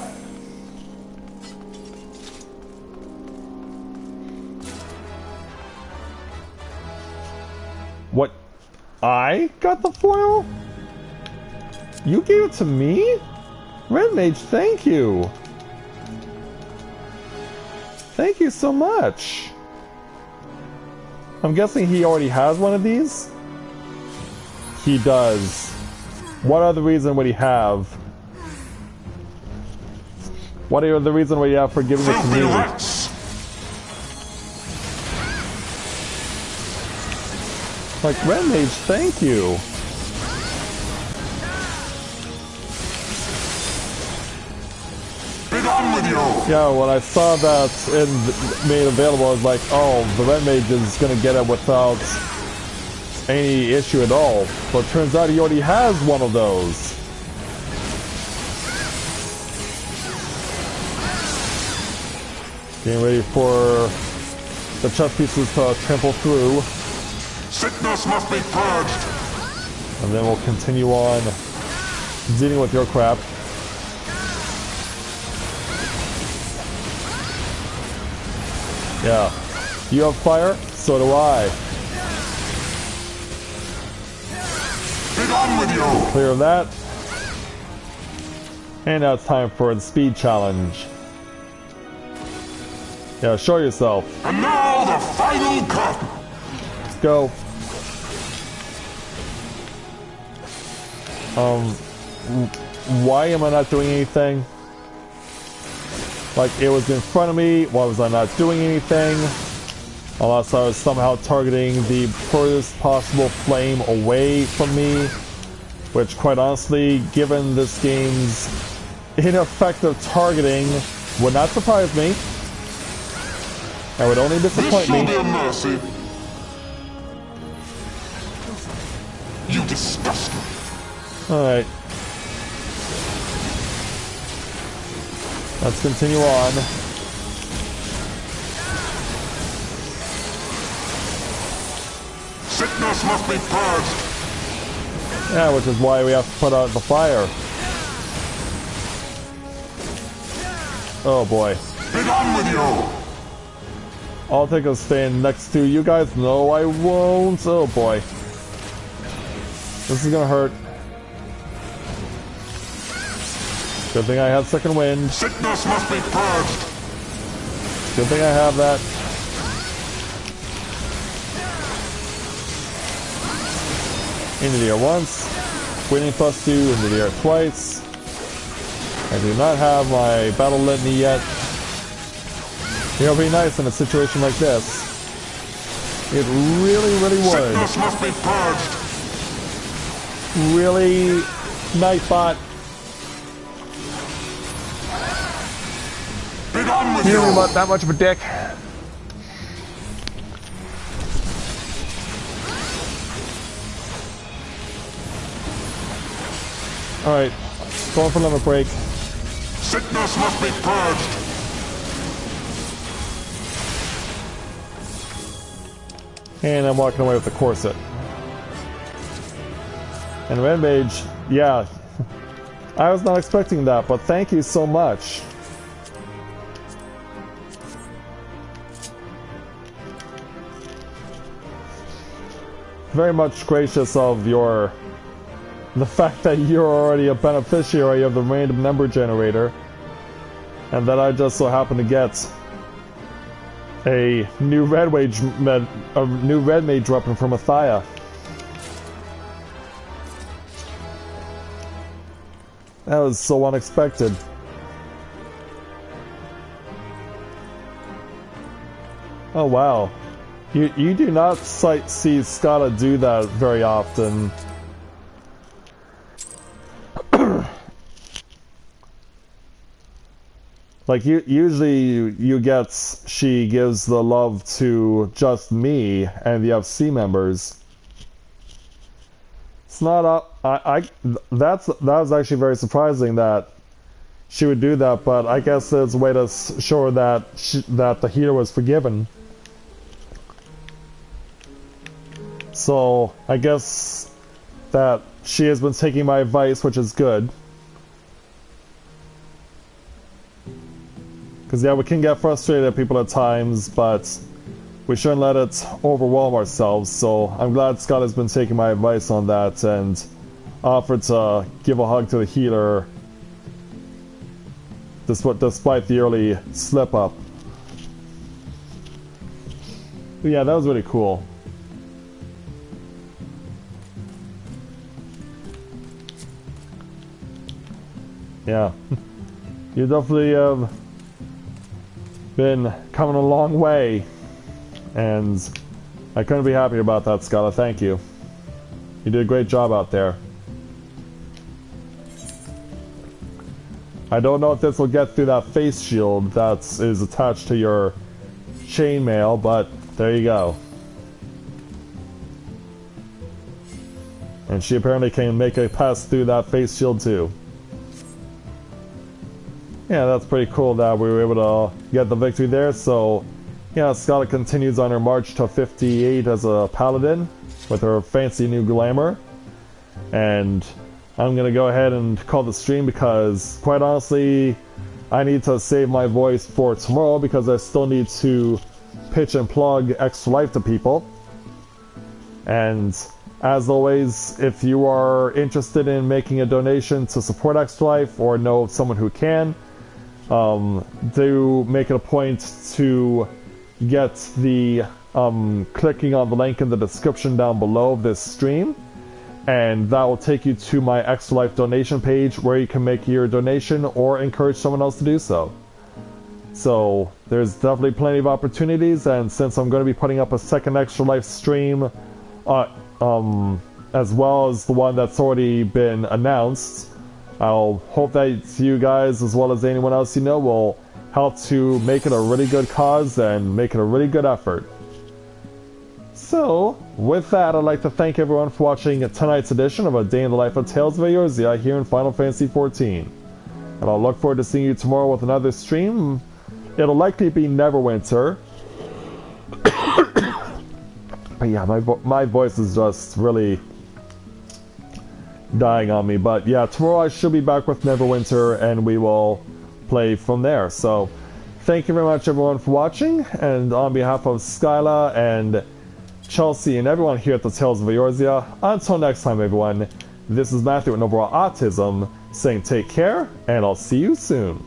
What? I got the foil? You gave it to me? Red Mage, thank you. Thank you so much. I'm guessing he already has one of these? He does. What other reason would he have? What other reason would he have for giving it to me? Like, Red Mage, thank you! Be gone with you! Yeah, when I saw that it made available, I was like, oh, the Red Mage is gonna get it without any issue at all. But it turns out he already has one of those. Getting ready for the chess pieces to trample through. Sickness must be purged! And then we'll continue on dealing with your crap. Yeah. You have fire? So do I. Be gone with you! Clear that. And now it's time for the speed challenge. Yeah, show yourself. And now the final cut! Let's go. Why am I not doing anything? Like, it was in front of me, why was I not doing anything? Unless I was somehow targeting the furthest possible flame away from me. Which, quite honestly, given this game's ineffective targeting, would not surprise me. That would only disappoint me. This shall be a mercy. You disgust me. Alright. Let's continue on. Sickness must be purged. Yeah, which is why we have to put out the fire. Oh boy. Be gone with you. I'll take a stand next to you guys. No, I won't. Oh boy. This is gonna hurt. Good thing I have second wind. Sickness must be purged. Good thing I have that. Into the air once. Winning +2 into the air twice. I do not have my battle litany yet. It would be nice in a situation like this. It really, really would. Sickness must be purged. Really, Nightbot. Be gone with You you. don't want that much of a dick. Alright, going for limit break. Sickness must be purged. And I'm walking away with the corset. And Red Mage, yeah, I was not expecting that, but thank you so much. Very much gracious of the fact that you're already a beneficiary of the random number generator, and that I just so happen to get a new Red Mage weapon from Matthia. That was so unexpected. Oh wow. You do not see Scala do that very often. Like, usually you get she gives the love to just me and the FC members. It's not that was actually very surprising that she would do that, but I guess it's a way to show her that that the healer was forgiven. So I guess that she has been taking my advice, which is good. Because yeah, we can get frustrated at people at times, but we shouldn't let it overwhelm ourselves. So I'm glad Scott has been taking my advice on that and offered to give a hug to the healer despite the early slip up. But yeah, that was really cool. Yeah, you definitely have been coming a long way, and I couldn't be happier about that, Skylar. Thank you. You did a great job out there. I don't know if this will get through that face shield that is attached to your chainmail, but there you go. And she apparently can make a pass through that face shield too. Yeah, that's pretty cool that we were able to get the victory there. So, yeah, Scarlet continues on her march to 58 as a paladin with her fancy new glamour. And I'm going to go ahead and call the stream because, quite honestly, I need to save my voice for tomorrow because I still need to pitch and plug Extra Life to people. And as always, if you are interested in making a donation to support Extra Life or know of someone who can, do make it a point to get the clicking on the link in the description down below this stream, and that will take you to my Extra Life donation page where you can make your donation or encourage someone else to do so. So there's definitely plenty of opportunities, and since I'm going to be putting up a second Extra Life stream as well as the one that's already been announced, I'll hope that you guys, as well as anyone else you know, will help to make it a really good cause and make it a really good effort. So, with that, I'd like to thank everyone for watching tonight's edition of A Day in the Life of Tales of Eorzea here in Final Fantasy XIV. And I'll look forward to seeing you tomorrow with another stream. It'll likely be Neverwinter. But yeah, my voice is just really dying on me. But yeah, tomorrow I should be back with Neverwinter and we will play from there. So thank you very much everyone for watching, and on behalf of Skyla and Chelsea and everyone here at the Tales of Eorzea, until next time everyone, this is Matthia with Novaura Autism saying take care, and I'll see you soon.